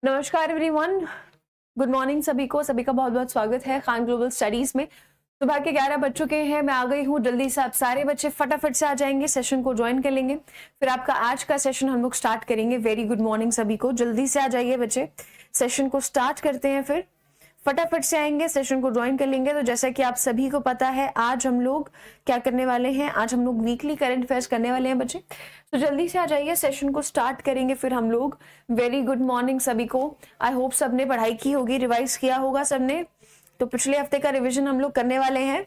नमस्कार everyone, good morning सभी का बहुत बहुत स्वागत है खान ग्लोबल स्टडीज में। सुबह के 11 बज चुके हैं, मैं आ गई हूँ। जल्दी से आप सारे बच्चे फटाफट से आ जाएंगे, सेशन को ज्वाइन कर लेंगे, फिर आपका आज का सेशन हम लोग स्टार्ट करेंगे। वेरी गुड मॉर्निंग सभी को, जल्दी से आ जाइए बच्चे, सेशन को स्टार्ट करते हैं। फिर फटाफट से आएंगे, सेशन को ज्वाइन कर लेंगे। तो जैसा कि आप सभी को पता है, आज हम लोग क्या करने वाले हैं, आज हम लोग वीकली करंट अफेयर्स करने वाले हैं बच्चे। तो जल्दी से आ जाइए, सेशन को स्टार्ट करेंगे फिर हम लोग। वेरी गुड मॉर्निंग सभी को। आई होप सबने पढ़ाई की होगी, रिवाइज किया होगा सबने। तो पिछले हफ्ते का रिविजन हम लोग करने वाले हैं,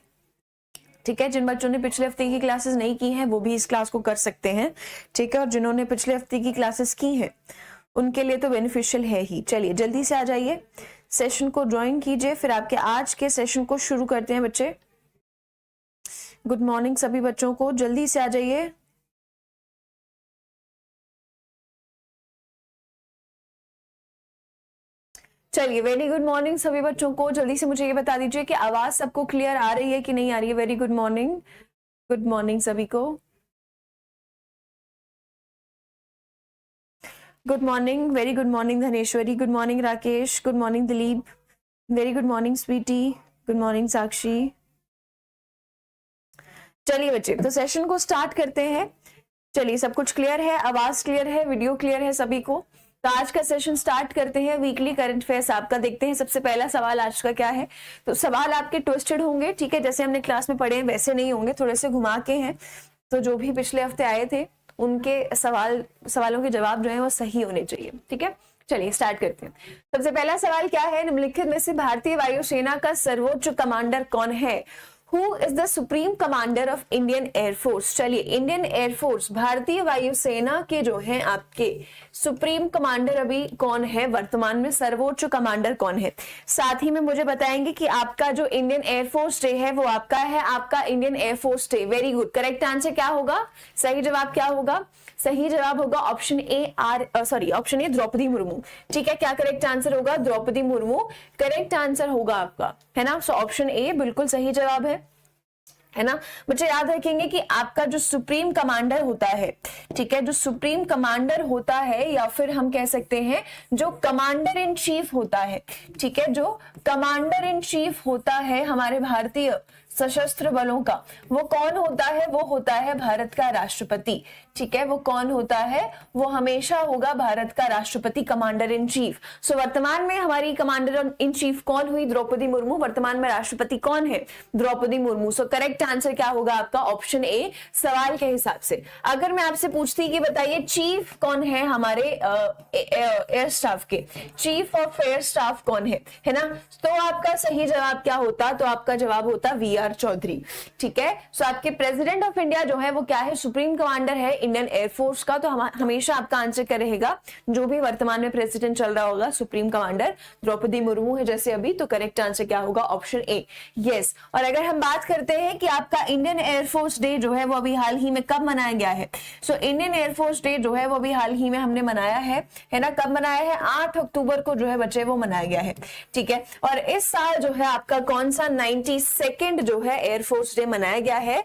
ठीक है। जिन बच्चों ने पिछले हफ्ते की क्लासेस नहीं की हैं वो भी इस क्लास को कर सकते हैं, ठीक है। और जिन्होंने पिछले हफ्ते की क्लासेस की हैं उनके लिए तो बेनिफिशियल है ही। चलिए जल्दी से आ जाइए, सेशन को ज्वाइन कीजिए, फिर आपके आज के सेशन को शुरू करते हैं बच्चे। गुड मॉर्निंग सभी बच्चों को, जल्दी से आ जाइए। चलिए वेरी गुड मॉर्निंग सभी बच्चों को। जल्दी से मुझे ये बता दीजिए कि आवाज सबको क्लियर आ रही है कि नहीं आ रही है। Very good morning, good morning सभी को। Good morning, very good morning Dhaneshwari, good morning Rakesh, good morning Dilip, very good morning Sweety, good morning Sakshi. चलिए बच्चे, तो सेशन को स्टार्ट करते हैं। चलिए, सब कुछ क्लियर है, आवाज क्लियर है, वीडियो क्लियर है सभी को। तो आज का सेशन स्टार्ट करते हैं। वीकली करंट अफेयर्स आपका देखते हैं। सबसे पहला सवाल आज का क्या है, तो सवाल आपके ट्विस्टेड होंगे, ठीक है। जैसे हमने क्लास में पढ़े हैं वैसे नहीं होंगे, थोड़े से घुमा के हैं। तो जो भी पिछले हफ्ते आए थे उनके सवालों के जवाब जो है वो सही होने चाहिए, ठीक है। चलिए स्टार्ट करते हैं। सबसे पहला सवाल क्या है, निम्नलिखित में से भारतीय वायुसेना का सर्वोच्च कमांडर कौन है? Who is the supreme commander of Indian Air Force? चलिए, इंडियन एयरफोर्स, भारतीय वायुसेना के जो हैं आपके सुप्रीम कमांडर अभी कौन है, वर्तमान में सर्वोच्च कमांडर कौन है? साथ ही में मुझे बताएंगे कि आपका जो इंडियन एयरफोर्स डे है वो आपका है, आपका Indian air force day. Very good, correct answer क्या होगा, सही जवाब क्या होगा? सही जवाब होगा ऑप्शन ए द्रौपदी मुर्मू, ठीक है। क्या करेक्ट आंसर होगा? द्रौपदी मुर्मू करेक्ट आंसर होगा आपका, है ना। सो ऑप्शन ए बिल्कुल सही जवाब है ना। बच्चे याद रखेंगे कि आपका जो सुप्रीम कमांडर होता है, ठीक है, जो सुप्रीम कमांडर होता है या फिर हम कह सकते हैं जो कमांडर इन चीफ होता है, ठीक है, जो कमांडर इन चीफ होता है हमारे भारतीय सशस्त्र बलों का, वो कौन होता है? वो होता है भारत का राष्ट्रपति, ठीक है। वो कौन होता है? वो हमेशा होगा भारत का राष्ट्रपति, कमांडर इन चीफ। सो वर्तमान में हमारी कमांडर इन चीफ कौन हुई? द्रौपदी मुर्मू। वर्तमान में राष्ट्रपति कौन है? Droupadi Murmu. So correct answer क्या होगा आपका? ऑप्शन ए, सवाल के हिसाब से। अगर मैं आपसे पूछती कि बताइए चीफ कौन है हमारे एयर स्टाफ के, चीफ ऑफ एयर स्टाफ कौन है ना, तो आपका सही जवाब क्या होता? तो आपका जवाब होता वी आर चौधरी, ठीक है। सो आपके प्रेसिडेंट ऑफ इंडिया जो है वो क्या है? सुप्रीम कमांडर है इंडियन एयरफोर्स का। तो हमेशा आपका आंसर क्या रहेगा? जो भी वर्तमान में प्रेसिडेंट चल रहा होगा, सुप्रीम कमांडर द्रौपदी मुर्मू है जैसे अभी। तो करेक्ट आंसर क्या होगा? Option A, yes. और अगर हम बात करते हैं कि आपका इंडियन एयरफोर्स डे जो है वो अभी हाल ही में कब मनाया गया है, सो इंडियन एयरफोर्स डे जो है वो अभी हाल ही में हमने मनाया है ना। कब मनाया है? 8 अक्टूबर को जो है बच्चे वो मनाया गया है, ठीक है। और इस साल जो है आपका कौन सा 92nd जो है एयरफोर्स डे मनाया गया है।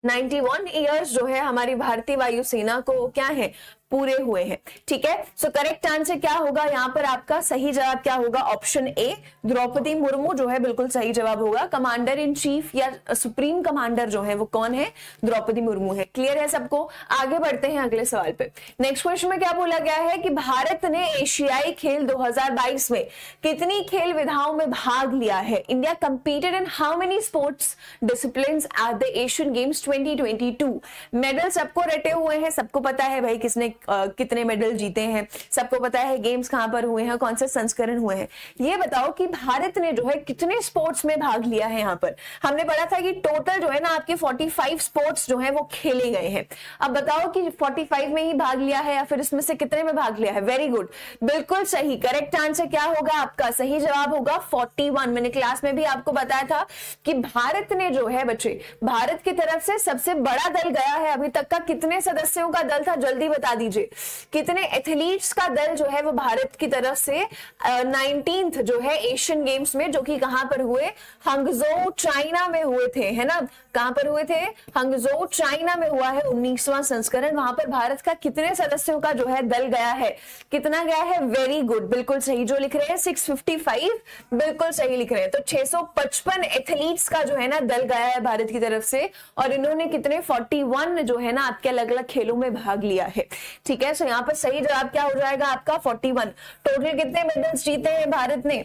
91 ईयर्स जो है हमारी भारतीय वायुसेना को क्या है? पूरे हुए हैं, ठीक है। सो करेक्ट आंसर क्या होगा यहाँ पर? आपका सही जवाब क्या होगा? ऑप्शन ए, द्रौपदी मुर्मू जो है बिल्कुल सही जवाब होगा। कमांडर इन चीफ या सुप्रीम कमांडर जो है वो कौन है? द्रौपदी मुर्मू है। क्लियर है सबको? आगे बढ़ते हैं अगले सवाल पे। नेक्स्ट क्वेश्चन में क्या बोला गया है कि भारत ने एशियाई खेल 2022 में कितनी खेल विधाओं में भाग लिया है? India competed in how many sports disciplines at the Asian games 2022? Medal सबको रटे हुए हैं, सबको पता है भाई किसने कितने मेडल जीते हैं, सबको पता है गेम्स कहां पर हुए हैं, कौन से संस्करण हुए हैं। ये बताओ कि भारत ने जो है कितने स्पोर्ट्स में भाग लिया है। यहाँ पर हमने पढ़ा था कि टोटल जो है ना आपके 45 स्पोर्ट्स जो है वो खेले गए हैं। अब बताओ कि 45 में ही भाग लिया है या फिर इसमें से कितने में भाग लिया है? वेरी गुड, बिल्कुल सही। करेक्ट आंसर क्या होगा आपका? सही जवाब होगा 41। मैंने क्लास में भी आपको बताया था कि भारत ने जो है बच्चे, भारत की तरफ से सबसे बड़ा दल गया है अभी तक का। कितने सदस्यों का दल था? जल्दी बता दीजिए। दीजिए कितने एथलीट्स का दल जो है वो भारत की तरफ से 19th जो है एशियन गेम्स में, जो कि कहां पर हुए, हंगझोउ चाइना में हुए थे, है ना, कहां पर हुए थे, हंगझोउ चाइना में हुआ है 19वां संस्करण। वहां पर भारत का कितने सदस्यों का जो है दल गया है, कितना गया है, वेरी गुड, बिल्कुल सही जो लिख रहे हैं 655, बिल्कुल सही लिख रहे हैं। तो 655 एथलीट्स का जो है ना दल गया है भारत की तरफ से, और इन्होंने कितने 41 जो है ना आपके अलग अलग खेलों में भाग लिया है। ठीक है, सो यहाँ पर सही जवाब क्या हो जाएगा आपका 41। टोटल कितने मेडल्स जीते हैं भारत ने,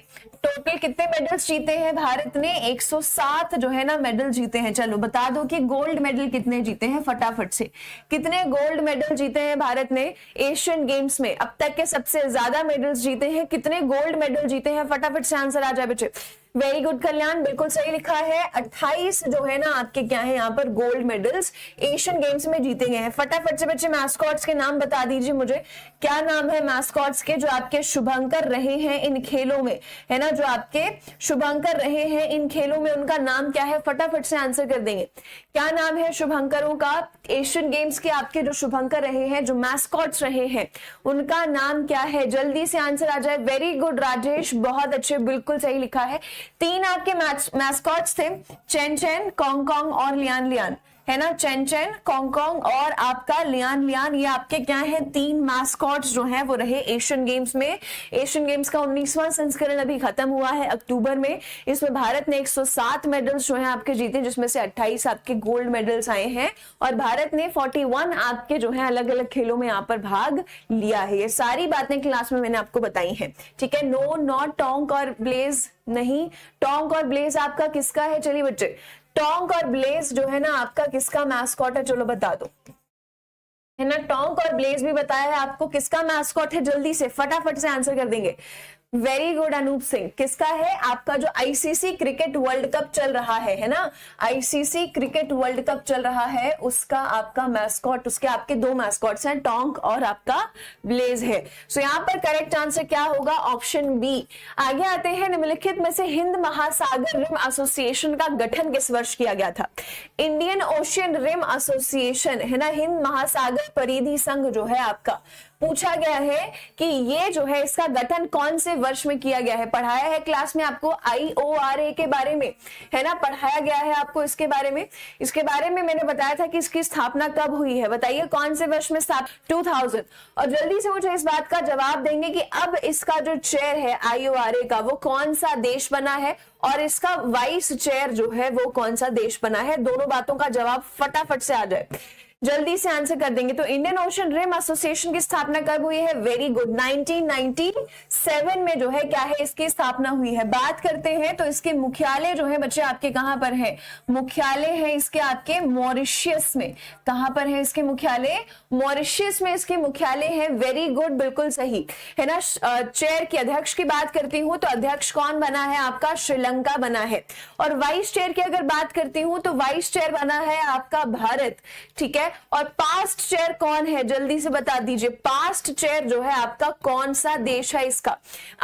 टोटल कितने मेडल्स जीते हैं भारत ने, 107 जो है ना मेडल जीते हैं। चलो बता दो कि गोल्ड मेडल कितने जीते हैं फटाफट से, कितने गोल्ड मेडल जीते हैं भारत ने एशियन गेम्स में, अब तक के सबसे ज्यादा मेडल्स जीते हैं, कितने गोल्ड मेडल जीते हैं, फटाफट से आंसर आ जाए बच्चे। वेरी गुड कल्याण, बिल्कुल सही लिखा है, 28 जो है ना आपके क्या है यहाँ पर गोल्ड मेडल्स एशियन गेम्स में जीते गए हैं। फटाफट से बच्चे मैस्कॉट्स के नाम बता दीजिए मुझे, क्या नाम है मैस्कॉट्स के जो आपके शुभंकर रहे हैं इन खेलों में, है ना, जो आपके शुभंकर रहे हैं इन खेलों में, उनका नाम क्या है, फटाफट से आंसर कर देंगे। क्या नाम है शुभंकरों का, एशियन गेम्स के आपके जो शुभंकर रहे हैं, जो मैस्कॉट्स रहे हैं, उनका नाम क्या है, जल्दी से आंसर आ जाए। वेरी गुड राजेश, बहुत अच्छे, बिल्कुल सही लिखा है। 3 आपके मैस्कॉट्स थे, चेन चेन, कॉन्ग कॉन्ग और लियान लियान, है ना, चेन चेन, कॉन्ग कॉन्ग और आपका लियान लियान, ये आपके क्या है 3 मैस्कॉट्स जो हैं वो रहे एशियन गेम्स में। एशियन गेम्स का 19वां संस्करण अभी खत्म हुआ है अक्टूबर में, इसमें भारत ने 107 मेडल्स जो हैं आपके जीते, जिसमें से 28 आपके गोल्ड मेडल्स आए हैं, और भारत ने 41 आपके जो है अलग अलग खेलों में यहाँ पर भाग लिया है। ये सारी बातें क्लास में मैंने आपको बताई हैं, ठीक है। नो, नॉट, टोंक और ब्लेज नहीं, टोंक और ब्लेज आपका किसका है, चलिए बच्चे, टोंक और ब्लेज जो है ना आपका किसका मैस्कॉट है, चलो बता दो, है ना, टोंक और ब्लेज भी बताया है आपको किसका मैस्कॉट है, जल्दी से फटाफट से आंसर कर देंगे। वेरी गुड अनूप सिंह, किसका है, आपका जो आईसीसी क्रिकेट वर्ल्ड कप चल रहा है ना, आईसीसी क्रिकेट वर्ल्ड कप चल रहा है, उसका आपका मैस्कॉट, उसके आपके 2 मैस्कॉट्स हैं, टोंक और आपका ब्लेज है। सो यहाँ पर करेक्ट आंसर क्या होगा, ऑप्शन बी। आगे आते हैं, निम्नलिखित में से हिंद महासागर रिम एसोसिएशन का गठन किस वर्ष किया गया था। इंडियन ओशियन रिम एसोसिएशन, है ना, हिंद महासागर परिधि संघ जो है आपका, पूछा गया है कि ये जो है इसका गठन कौन से वर्ष में किया गया है। पढ़ाया है क्लास में आपको IORA के बारे में, है ना, पढ़ाया गया है आपको इसके बारे में। इसके बारे में मैंने बताया था कि इसकी स्थापना कब हुई है, बताइए कौन से वर्ष में, 2000। और जल्दी से मुझे इस बात का जवाब देंगे कि अब इसका जो चेयर है IORA का, वो कौन सा देश बना है, और इसका वाइस चेयर जो है वो कौन सा देश बना है। दोनों बातों का जवाब फटाफट से आ जाए, जल्दी से आंसर कर देंगे। तो इंडियन ओशन रिम एसोसिएशन की स्थापना कब हुई है, वेरी गुड, 1997 में जो है क्या है इसकी स्थापना हुई है। बात करते हैं तो इसके मुख्यालय जो है बच्चे आपके कहां पर है, मुख्यालय है इसके आपके मॉरिशियस में। कहां पर है इसके मुख्यालय, मॉरिशियस में इसके मुख्यालय है। वेरी गुड, बिल्कुल सही, है ना। चेयर की, अध्यक्ष की बात करती हूं तो अध्यक्ष कौन बना है आपका, श्रीलंका बना है। और वाइस चेयर की अगर बात करती हूं तो वाइस चेयर बना है आपका भारत, ठीक है। और पास्ट चेयर कौन है, जल्दी से बता दीजिए, पास्ट चेयर जो है आपका कौन सा देश है इसका,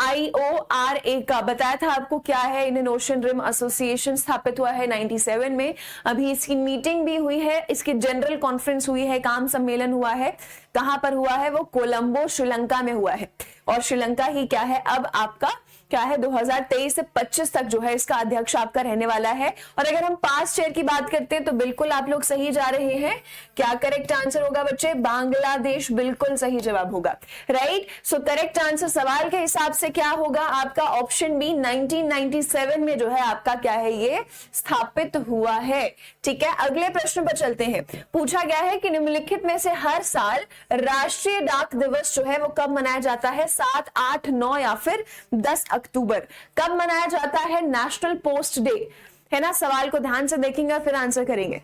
IORA का। बताया था आपको क्या है, इंडियन ओशन रिम एसोसिएशन स्थापित हुआ है 97 में। अभी इसकी मीटिंग भी हुई है, इसकी जनरल कॉन्फ्रेंस हुई है, काम सम्मेलन हुआ है। कहां पर हुआ है वो, कोलंबो श्रीलंका में हुआ है। और श्रीलंका ही क्या है अब आपका क्या है 2023 से 25 तक जो है इसका अध्यक्ष आपका रहने वाला है। और अगर हम पास्ट चेयर की बात करते हैं तो बिल्कुल आप लोग सही जा रहे हैं। क्या करेक्ट आंसर होगा बच्चे, बांग्लादेश, बिल्कुल सही जवाब होगा, राइट। सो करेक्ट आंसर सवाल के हिसाब से क्या होगा आपका, ऑप्शन बी, 1997 में जो है आपका क्या है ये स्थापित हुआ है, ठीक है। अगले प्रश्न पर चलते हैं। पूछा गया है कि निम्नलिखित में से हर साल राष्ट्रीय डाक दिवस जो है वो कब मनाया जाता है, 7, 8, 9 या फिर 10 अक्टूबर, कब मनाया जाता है नेशनल पोस्ट डे, है ना। सवाल को ध्यान से देखेंगे और फिर आंसर करेंगे।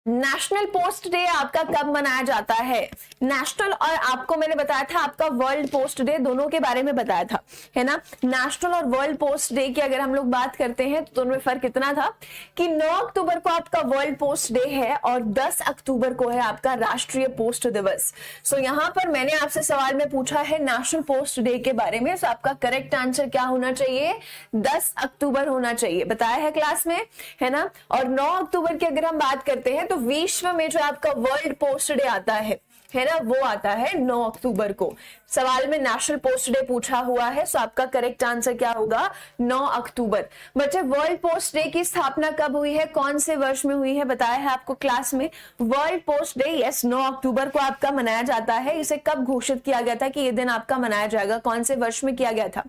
नेशनल पोस्ट डे आपका कब मनाया जाता है, नेशनल, और आपको मैंने बताया था आपका वर्ल्ड पोस्ट डे, दोनों के बारे में बताया था, है ना। नेशनल और वर्ल्ड पोस्ट डे की अगर हम लोग बात करते हैं तो दोनों में फर्क इतना था कि 9 अक्टूबर को आपका वर्ल्ड पोस्ट डे है और 10 अक्टूबर को है आपका राष्ट्रीय पोस्ट दिवस। सो यहां पर मैंने आपसे सवाल में पूछा है नेशनल पोस्ट डे के बारे में, सो आपका करेक्ट आंसर क्या होना चाहिए, 10 अक्टूबर होना चाहिए, बताया है क्लास में, है ना। और 9 अक्टूबर की अगर हम बात करते हैं तो विश्व में जो आपका वर्ल्ड पोस्ट डे आता है ना, वो आता है 9 अक्टूबर को। सवाल में नेशनल पोस्ट डे पूछा हुआ है, सो आपका करेक्ट आंसर क्या होगा? 9 अक्टूबर। बच्चे वर्ल्ड पोस्ट डे की स्थापना कब हुई है, कौन से वर्ष में हुई है, बताया है आपको क्लास में। वर्ल्ड पोस्ट डे यस 9 अक्टूबर को आपका मनाया जाता है। इसे कब घोषित किया गया था कि ये दिन आपका मनाया जाएगा, कौन से वर्ष में किया गया था?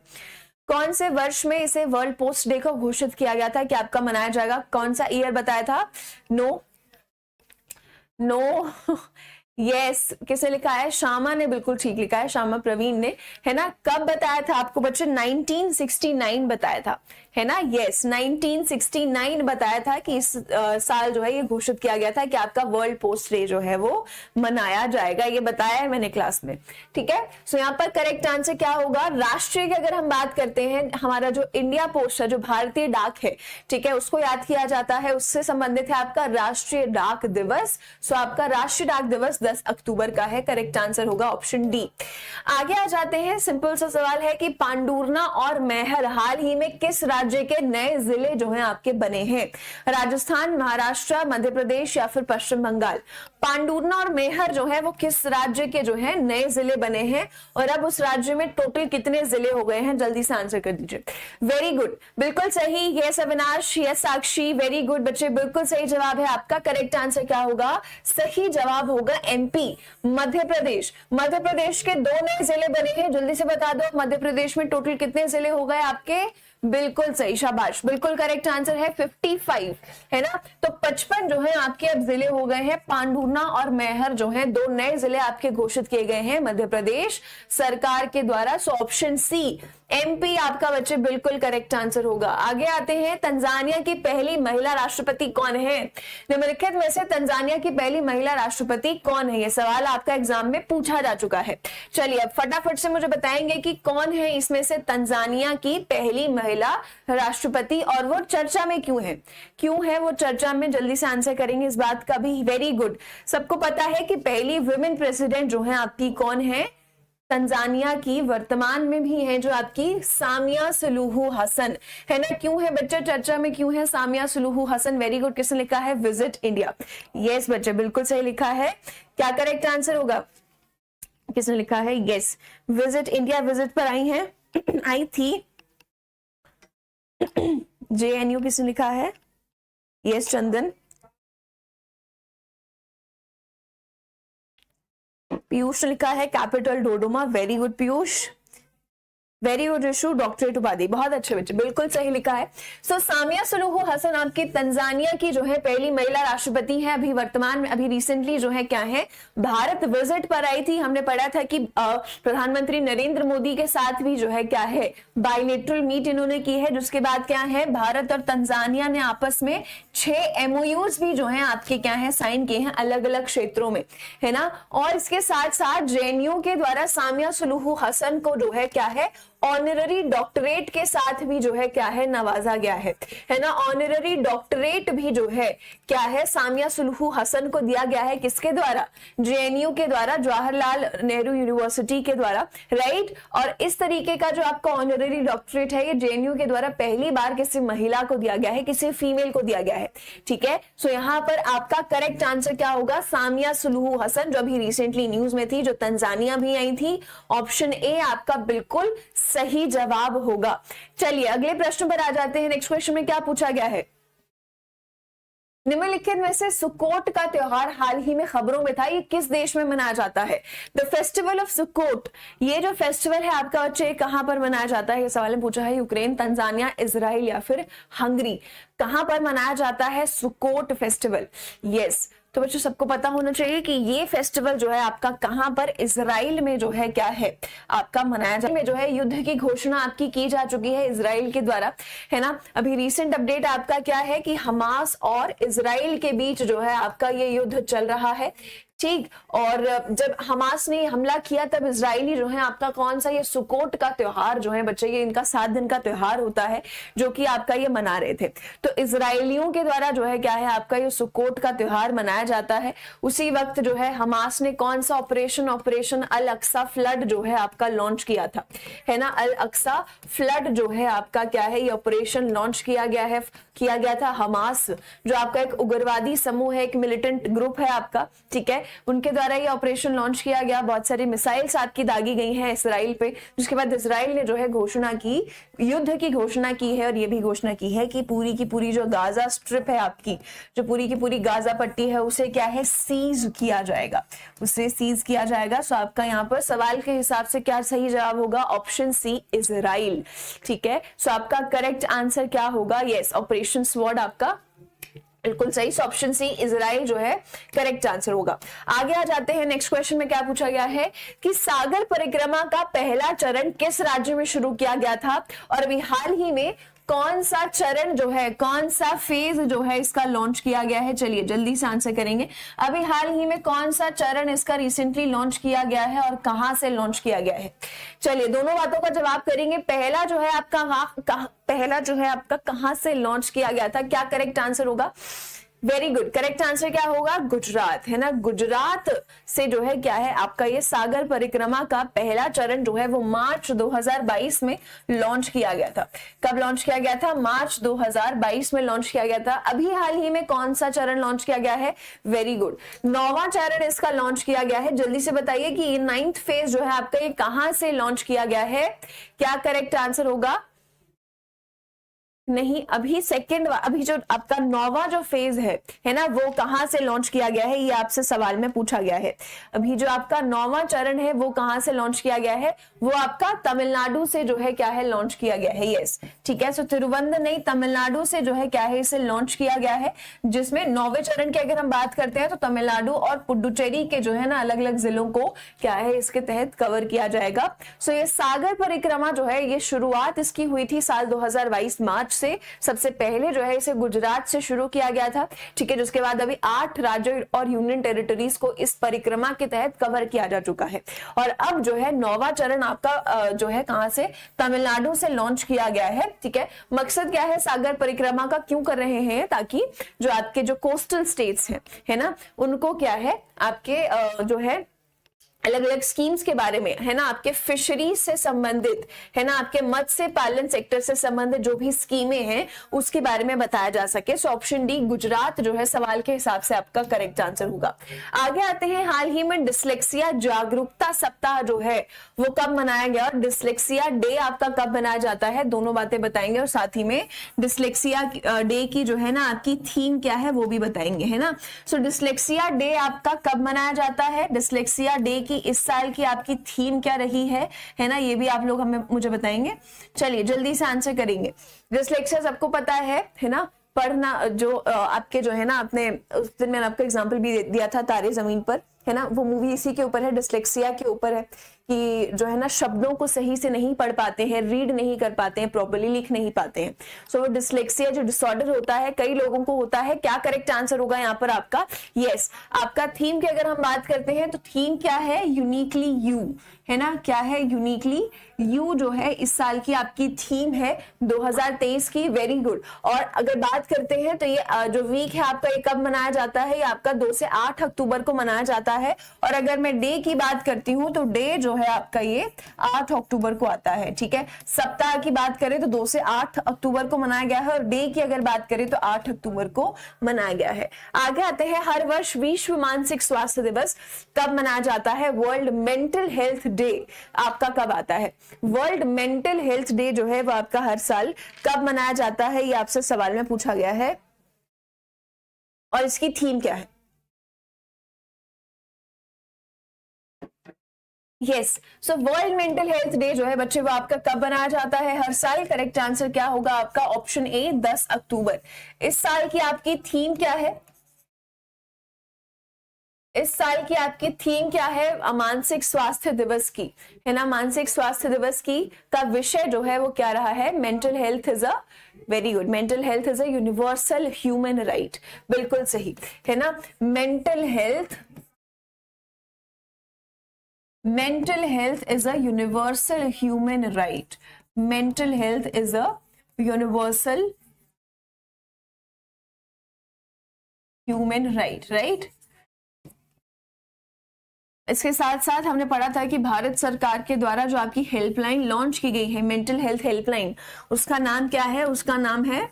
कौन से वर्ष में इसे वर्ल्ड पोस्ट डे को घोषित किया गया था कि आपका मनाया जाएगा? कौन सा ईयर बताया था? नो यस किसने लिखा है? श्यामा ने बिल्कुल ठीक लिखा है, श्यामा प्रवीण ने, है ना। कब बताया था आपको बच्चे? 1969 बताया था, है ना। यस 1969 बताया था कि इस साल जो है ये घोषित किया गया था कि आपका वर्ल्ड पोस्ट डे जो है वो मनाया जाएगा। ये बताया है मैंने क्लास में, ठीक है। सो यहाँ पर करेक्ट आंसर क्या होगा? राष्ट्रीय की अगर हम बात करते हैं, हमारा जो इंडिया पोस्ट है, जो भारतीय डाक है, ठीक है, उसको याद किया जाता है, उससे संबंधित है आपका राष्ट्रीय डाक दिवस। सो आपका राष्ट्रीय डाक दिवस 10 अक्टूबर का है। करेक्ट आंसर होगा ऑप्शन डी। आगे आ जाते हैं, सिंपल सा सवाल है कि पांडुरना और मैहर हाल ही में किस राज्य के नए जिले जो हैं आपके बने हैं? राजस्थान, महाराष्ट्र, मध्य प्रदेश या फिर पश्चिम बंगाल। पांडुरना और मैहर जो है वो किस राज्य के जो है नए जिले बने हैं, और अब उस राज्य में टोटल कितने जिले हो गए हैं? जल्दी से आंसर कर दीजिए। वेरी गुड, बिल्कुल सही। यस अविनाश, यस साक्षी, वेरी गुड बच्चे, बिल्कुल सही जवाब है आपका। करेक्ट आंसर क्या होगा? सही जवाब होगा एमपी, मध्य प्रदेश। मध्य प्रदेश के 2 नए जिले बने हैं, जल्दी से बता दो मध्य प्रदेश में टोटल कितने जिले हो गए आपके? बिल्कुल सही, शाबाश, बिल्कुल करेक्ट आंसर है 55, है ना। तो 55 जो है आपके अब जिले हो गए हैं। पांडुरना और मैहर जो है 2 नए जिले आपके घोषित किए गए हैं मध्य प्रदेश सरकार के द्वारा। सो ऑप्शन सी एमपी आपका बच्चे बिल्कुल करेक्ट आंसर होगा। आगे आते हैं, तंजानिया की पहली महिला राष्ट्रपति कौन है? निम्नलिखित में से तंजानिया की पहली महिला राष्ट्रपति कौन है? यह सवाल आपका एग्जाम में पूछा जा चुका है। चलिए अब फटाफट से मुझे बताएंगे कि कौन है इसमें से तंजानिया की पहली महिला राष्ट्रपति, और वो चर्चा में क्यों है? क्यों है वो चर्चा में? जल्दी से आंसर करेंगे इस बात का भी। वेरी गुड, सबको पता है कि पहली वुमेन प्रेसिडेंट जो है आपकी कौन है? तंजानिया की वर्तमान में भी है जो आपकी सामिया सुलूहू हसन, है ना। क्यों है बच्चे चर्चा में, क्यों है Samia Suluhu Hassan? Very good, किसने लिखा है? Visit India. यस बच्चे बिल्कुल सही लिखा है। क्या करेक्ट आंसर होगा? किसने लिखा है? यस विजिट इंडिया, विजिट पर आई है, आई थी। जेएनयू किसने लिखा है? यस चंदन। पीयूष ने लिखा है capital Dodoma. Very good Piyush, very good Rishu, doctorate उपाधि। बहुत अच्छे बच्चे, बिल्कुल सही लिखा है। सो सामिया सुलूहू हसन आपकी तंजानिया की जो है पहली महिला राष्ट्रपति है। अभी वर्तमान में, अभी रिसेंटली जो है क्या है, भारत विजिट पर आई थी। हमने पढ़ा था कि प्रधानमंत्री नरेंद्र मोदी के साथ भी जो है क्या है, बायलेटरल मीट इन्होंने की है। जिसके बाद क्या है, भारत और तंजानिया ने आपस में 6 MOUs भी जो है आपके क्या है साइन किए हैं अलग अलग क्षेत्रों में, है ना। और इसके साथ साथ जेएनयू के द्वारा सामिया सुलूहू हसन को जो है क्या है, ऑनररी डॉक्टरेट के साथ भी जो है क्या है, नवाजा गया है ना। ऑनररी डॉक्टरेट भी जो है क्या है, सामिया सुलूहू हसन को दिया गया है। किसके द्वारा? जेएनयू के द्वारा, जवाहरलाल नेहरू यूनिवर्सिटी के द्वारा, राइट। और इस तरीके का जो आपका ऑनररी डॉक्टरेट है, ये जेएनयू के द्वारा पहली बार किसी महिला को दिया गया है, किसी फीमेल को दिया गया है, ठीक है। सो यहाँ पर आपका करेक्ट आंसर क्या होगा? सामिया सुलूहू हसन, जो अभी रिसेंटली न्यूज में थी, जो तंजानिया भी आई थी। ऑप्शन ए आपका बिल्कुल सही जवाब होगा। चलिए अगले प्रश्न पर आ जाते हैं। नेक्स्ट क्वेश्चन में क्या पूछा गया है? निम्नलिखित में से सुकोट का त्योहार हाल ही में खबरों में था, ये किस देश में मनाया जाता है? द फेस्टिवल ऑफ सुकोट, ये जो फेस्टिवल है आपका बच्चे कहां पर मनाया जाता है? ये सवाल में पूछा है। यूक्रेन, तंजानिया, इजराइल या फिर हंगरी, कहां पर मनाया जाता है सुकोट फेस्टिवल? यस, तो बच्चों सबको पता होना चाहिए कि ये फेस्टिवल जो है आपका कहां पर, इजराइल में जो है क्या है आपका मनाया जाता है। जो है युद्ध की घोषणा आपकी की जा चुकी है इजराइल के द्वारा, है ना। अभी रिसेंट अपडेट आपका क्या है कि हमास और इजराइल के बीच जो है आपका ये युद्ध चल रहा है, ठीक। और जब हमास ने हमला किया तब इजरायली जो है आपका कौन सा ये सुकोट का त्योहार जो है बच्चे, ये इनका 7 दिन का त्योहार होता है जो कि आपका ये मना रहे थे। तो इजरायलियों के द्वारा जो है क्या है आपका ये सुकोट का त्योहार मनाया जाता है। उसी वक्त जो है हमास ने कौन सा ऑपरेशन अल अक्सा फ्लड जो है आपका लॉन्च किया था, है ना। अल अक्सा फ्लड जो है आपका क्या है ये ऑपरेशन लॉन्च किया गया था। हमास जो आपका एक उग्रवादी समूह है, एक मिलिटेंट ग्रुप है आपका, ठीक है, उनके द्वारा ये ऑपरेशन लॉन्च किया गया। बहुत सारी मिसाइल साथ की दागी गई हैं इसराइल पे, जिसके बाद इसराइल ने जो है घोषणा की, युद्ध की घोषणा की है। और ये भी घोषणा की है कि पूरी की पूरी जो गाजा स्ट्रिप है आपकी, जो पूरी की पूरी गाजा पट्टी है, उसे क्या है सीज किया जाएगा, उसे सीज किया जाएगा। सो आपका यहाँ पर सवाल के हिसाब से क्या सही जवाब होगा, ऑप्शन सी इजराइल, ठीक है। सो आपका करेक्ट आंसर क्या होगा, यस ऑपरेशन स्वॉर्ड आपका बिल्कुल सही। ऑप्शन सी इजराइल जो है करेक्ट आंसर होगा। आगे आ जाते हैं, नेक्स्ट क्वेश्चन में क्या पूछा गया है कि सागर परिक्रमा का पहला चरण किस राज्य में शुरू किया गया था, और अभी हाल ही में कौन सा चरण जो है, कौन सा फेज जो है इसका लॉन्च किया गया है। चलिए जल्दी से आंसर करेंगे। अभी हाल ही में कौन सा चरण इसका रिसेंटली लॉन्च किया गया है और कहां से लॉन्च किया गया है। चलिए दोनों बातों का जवाब करेंगे। पहला जो है आपका कहां से लॉन्च किया गया था, क्या करेक्ट आंसर होगा। वेरी गुड, करेक्ट आंसर क्या होगा, गुजरात, है ना। गुजरात से जो है क्या है आपका ये सागर परिक्रमा का पहला चरण जो है वो मार्च 2022 में लॉन्च किया गया था। कब लॉन्च किया गया था, मार्च 2022 में लॉन्च किया गया था। अभी हाल ही में कौन सा चरण लॉन्च किया गया है, वेरी गुड, 9वां चरण इसका लॉन्च किया गया है। जल्दी से बताइए कि ये 9th फेज जो है आपका ये कहां से लॉन्च किया गया है, क्या करेक्ट आंसर होगा। नहीं, अभी जो आपका 9वां जो फेज है ना, वो कहां से लॉन्च किया गया है, ये आपसे सवाल में पूछा गया है। अभी जो आपका 9वां चरण है वो कहां से लॉन्च किया गया है, वो आपका तमिलनाडु से जो है क्या है लॉन्च किया गया है, यस, ठीक है। सो तिरुवंतपुरम नहीं, तमिलनाडु से जो है क्या है इसे लॉन्च किया गया है, जिसमें 9वें चरण की अगर हम बात करते हैं तो तमिलनाडु और पुडुचेरी के जो है ना अलग अलग जिलों को क्या है इसके तहत कवर किया जाएगा। सो ये सागर परिक्रमा जो है ये शुरुआत इसकी हुई थी साल 2022 मार्च से। सबसे पहले जो है इसे गुजरात से शुरू किया गया था, ठीक है, जिसके बाद अभी 8 राज्य और यूनियन टेरिटरीज को इस परिक्रमा के तहत कवर किया जा चुका है। और अब जो है 9वां चरण आपका जो है कहां से, तमिलनाडु से लॉन्च किया गया है, ठीक है। मकसद क्या है सागर परिक्रमा का, क्यों कर रहे हैं, ताकि जो आपके जो कोस्टल स्टेट्स हैं, है ना, उनको क्या है आपके जो है अलग अलग स्कीम्स के बारे में, है ना, आपके फिशरीज से संबंधित, है ना, आपके मत्स्य पालन सेक्टर से संबंधित जो भी स्कीमें हैं उसके बारे में बताया जा सके। सो ऑप्शन डी गुजरात जो है सवाल के हिसाब से आपका करेक्ट आंसर होगा। आगे आते हैं, हाल ही में डिसलेक्सिया जागरूकता सप्ताह जो है वो कब मनाया गया और डिसलेक्सिया डे आपका कब मनाया जाता है, दोनों बातें बताएंगे। और साथ ही में डिसलेक्सिया डे की जो है ना आपकी थीम क्या है वो भी बताएंगे, है ना। सो डिसलेक्सिया डे आपका कब मनाया जाता है, डिसलेक्सिया डे कि इस साल की आपकी थीम क्या रही है ना, ये भी आप लोग मुझे बताएंगे। चलिए जल्दी से आंसर करेंगे। डिसलेक्सिया सबको पता है ना, पढ़ना जो आपके जो है ना, आपने उस दिन मैंने आपको एग्जांपल भी दिया था तारे जमीन पर, है ना, वो मूवी इसी के ऊपर है, डिसलेक्सिया के ऊपर है कि जो है ना शब्दों को सही से नहीं पढ़ पाते हैं, रीड नहीं कर पाते हैं, प्रॉपर्ली लिख नहीं पाते हैं। सो वो डिसलेक्सिया जो डिसऑर्डर होता है कई लोगों को होता है। क्या करेक्ट आंसर होगा यहाँ पर आपका, यस, आपका थीम की अगर हम बात करते हैं तो थीम क्या है, यूनिकली यू, है ना, क्या है, यूनिकली यू जो है इस साल की आपकी थीम है 2023 की, वेरी गुड। और अगर बात करते हैं तो ये जो वीक है आपका ये कब मनाया जाता है, ये आपका 2 से 8 अक्टूबर को मनाया जाता है। और अगर मैं डे की बात करती हूँ तो डे जो है आपका ये 8 अक्टूबर को आता है, ठीक है। सप्ताह की बात करें तो 2 से 8 अक्टूबर को मनाया गया है, और डे की अगर बात करें तो 8 अक्टूबर को मनाया गया है। आगे आते हैं, हर वर्ष विश्व मानसिक स्वास्थ्य दिवस कब मनाया जाता है, वर्ल्ड मेंटल हेल्थ डे आपका कब आता है। वर्ल्ड मेंटल हेल्थ डे जो है वो आपका हर साल कब मनाया जाता है, ये आपसे सवाल में पूछा गया है, और इसकी थीम क्या है। Yes, so world mental health day जो है बच्चे वो आपका कब मनाया जाता है, हर साल। करेक्ट आंसर क्या होगा आपका, ऑप्शन ए 10 अक्टूबर। इस साल की आपकी थीम क्या है, इस साल की आपकी थीम क्या है, मानसिक स्वास्थ्य दिवस की, है ना, मानसिक स्वास्थ्य दिवस की का विषय जो है वो क्या रहा है, mental health is a, very good, mental health is a universal human right, बिल्कुल सही, है ना। Mental health mental health is a universal human right. Mental health is a universal human right, right. इसके साथ साथ हमने पढ़ा था कि भारत सरकार के द्वारा जो आपकी हेल्पलाइन लॉन्च की गई है, मेंटल हेल्थ हेल्पलाइन, उसका नाम क्या है? उसका नाम है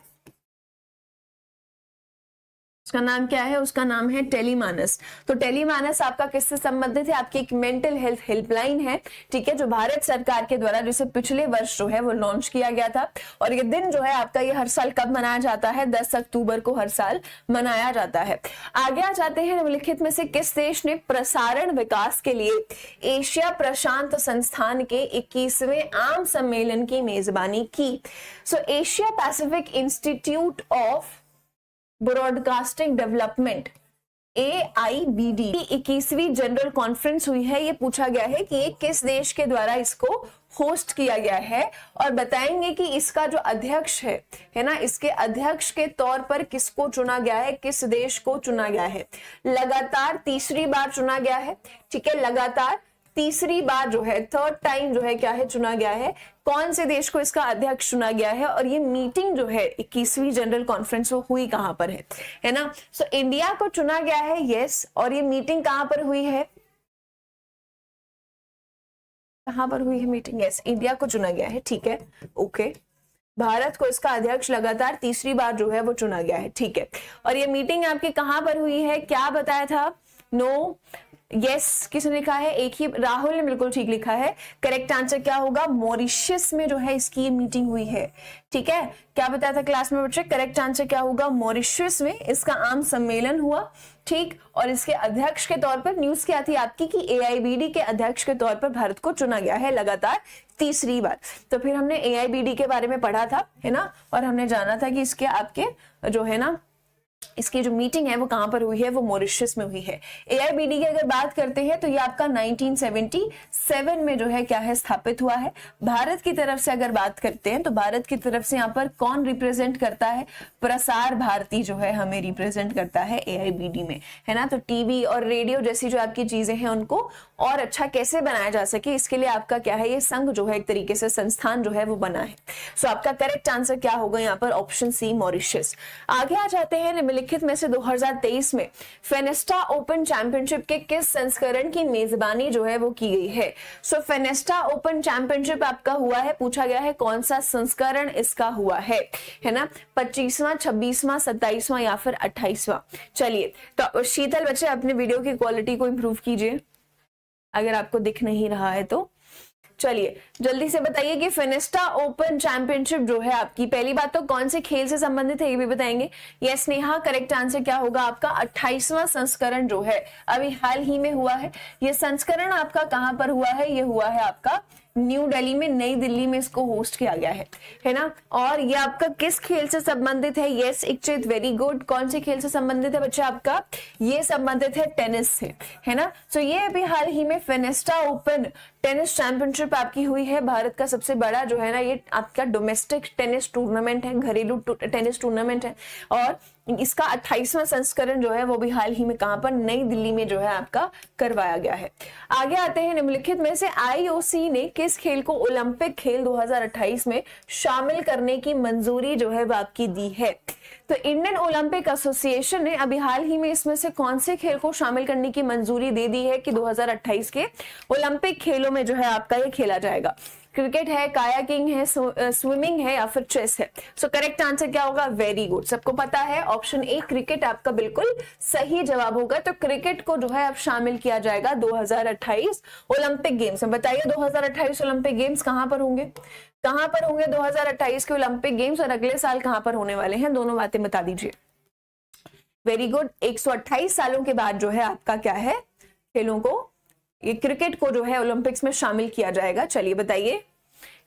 उसका नाम है टेलीमानस। तो टेलीमानस आपका किससे संबंधित है? आपकी एक मेंटल हेल्थ हेल्पलाइन है, ठीक है, जो भारत सरकार के द्वारा जिसे पिछले वर्ष जो है वो लॉन्च किया गया था। और ये दिन जो है आपका ये हर साल कब मनाया जाता है? 10 अक्टूबर को हर साल मनाया जाता है। आगे आ जाते हैं, निम्नलिखित में से किस देश ने प्रसारण विकास के लिए एशिया प्रशांत संस्थान के 21वें आम सम्मेलन की मेजबानी की? सो Asia Pacific institute of broadcasting development AIBD की 21वीं जनरल कॉन्फ्रेंस हुई है। ये पूछा गया है कि ये किस देश के द्वारा इसको होस्ट किया गया है, और बताएंगे कि इसका जो अध्यक्ष है ना, इसके अध्यक्ष के तौर पर किसको चुना गया है, किस देश को चुना गया है। लगातार तीसरी बार चुना गया है, ठीक है, लगातार तीसरी बार जो है, थर्ड टाइम जो है क्या है, चुना गया है। कौन से देश को इसका अध्यक्ष चुना गया है, और ये मीटिंग जो है 21वीं जनरल कॉन्फ्रेंस वो हुई कहां पर है ना? सो इंडिया को चुना गया है, यस। और ये मीटिंग कहां पर हुई है? कहां पर हुई है मीटिंग? यस, इंडिया को चुना गया है, ठीक है, ओके। भारत को इसका अध्यक्ष लगातार तीसरी बार जो है वो चुना गया है, ठीक है। और ये मीटिंग आपकी कहां पर हुई है? क्या बताया था? नो, यस, किसने लिखा है? एक ही, राहुल ने बिल्कुल ठीक लिखा है। करेक्ट आंसर क्या होगा? मॉरिशस में जो है इसकी ये मीटिंग हुई है, ठीक है। क्या बताया था क्लास में बच्चे? करेक्ट आंसर क्या होगा? मॉरिशस में इसका आम सम्मेलन हुआ, ठीक। और इसके अध्यक्ष के तौर पर न्यूज क्या थी आपकी कि AIBD के अध्यक्ष के तौर पर भारत को चुना गया है लगातार तीसरी बार। तो फिर हमने AIBD के बारे में पढ़ा था, है ना, और हमने जाना था कि इसके आपके जो है ना, इसकी जो मीटिंग है वो कहां पर हुई है? वो मॉरिशस में हुई है। AIBD की अगर बात करते हैं तो ये आपका 1977 में जो है क्या है, स्थापित हुआ है। भारत की तरफ से अगर बात करते हैं तो भारत की तरफ से यहाँ पर कौन रिप्रेजेंट करता है? प्रसार भारती जो है हमें रिप्रेजेंट करता है AIBD में, है ना। तो टीवी और रेडियो जैसी जो आपकी चीजें हैं उनको और अच्छा कैसे बनाया जा सके, इसके लिए आपका क्या है, ये संघ जो है एक तरीके से संस्थान जो है वो बना है। सो आपका करेक्ट आंसर क्या होगा यहाँ पर? Option C, Mauritius. आगे आ जाते हैं, निम्नलिखित में से 2023 में फेनेस्टा ओपन चैंपियनशिप के किस संस्करण की मेजबानी जो है वो की गई है? सो फेनेस्टा ओपन चैंपियनशिप आपका हुआ है, पूछा गया है कौन सा संस्करण इसका हुआ है ना, 25वां, 26वां, 27वां या फिर 28वां। चलिए, तो शीतल बच्चे अपने वीडियो की क्वालिटी को इंप्रूव कीजिए अगर आपको दिख नहीं रहा है तो। चलिए जल्दी से बताइए कि फेनेस्टा ओपन चैंपियनशिप जो है आपकी, पहली बात तो कौन से खेल से संबंधित है ये भी बताएंगे। यस नेहा, करेक्ट आंसर क्या होगा आपका? 28वां संस्करण जो है अभी हाल ही में हुआ है। ये संस्करण आपका कहां पर हुआ है? ये हुआ है आपका न्यू दिल्ली में, नई दिल्ली में इसको होस्ट किया गया है ना। और ये आपका किस खेल से संबंधित है? यस इक्चित, वेरी गुड। कौन से खेल से संबंधित है बच्चा आपका? ये संबंधित है टेनिस से, है ना। तो ये अभी हाल ही में फेनेस्टा ओपन टेनिस चैंपियनशिप आपकी हुई है। भारत का सबसे बड़ा जो है ना ये आपका डोमेस्टिक टेनिस टूर्नामेंट है, घरेलू टेनिस टूर्नामेंट है। और इसका 28वां संस्करण जो है वो भी हाल ही में कहां पर? नई दिल्ली में जो है आपका करवाया गया है। आगे आते हैं, निम्नलिखित में से IOC ने किस खेल को ओलंपिक खेल 2028 में शामिल करने की मंजूरी जो है वो आपकी दी है? तो इंडियन ओलंपिक एसोसिएशन ने अभी हाल ही में इसमें से कौन से खेल को शामिल करने की मंजूरी दे दी है कि 2028 के ओलंपिक खेलों में जो है आपका ये खेला जाएगा? क्रिकेट है, कायाकिंग है, स्विमिंग है या फिर चेस है? सो करेक्ट आंसर क्या होगा? वेरी गुड, सबको पता है ऑप्शन ए क्रिकेट आपका बिल्कुल सही जवाब होगा। तो क्रिकेट को जो है अब शामिल किया जाएगा 2028 ओलंपिक गेम्स में। बताइए 2028 ओलंपिक गेम्स कहां पर होंगे? कहां पर होंगे 2028 के ओलंपिक गेम्स, और अगले साल कहां पर होने वाले हैं? दोनों बातें बता दीजिए। वेरी गुड, 128 सालों के बाद जो है आपका क्या है, खेलों को, ये क्रिकेट को जो है ओलंपिक्स में शामिल किया जाएगा। चलिए बताइए।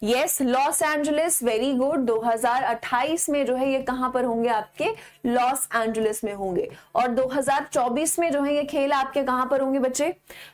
Yes, Los Angeles, very good. 2028 में जो है ये कहां पर होंगे? आपके लॉस एंजलिस में होंगे। और 2024 में जो है ये खेल आपके कहां पर होंगे बच्चे?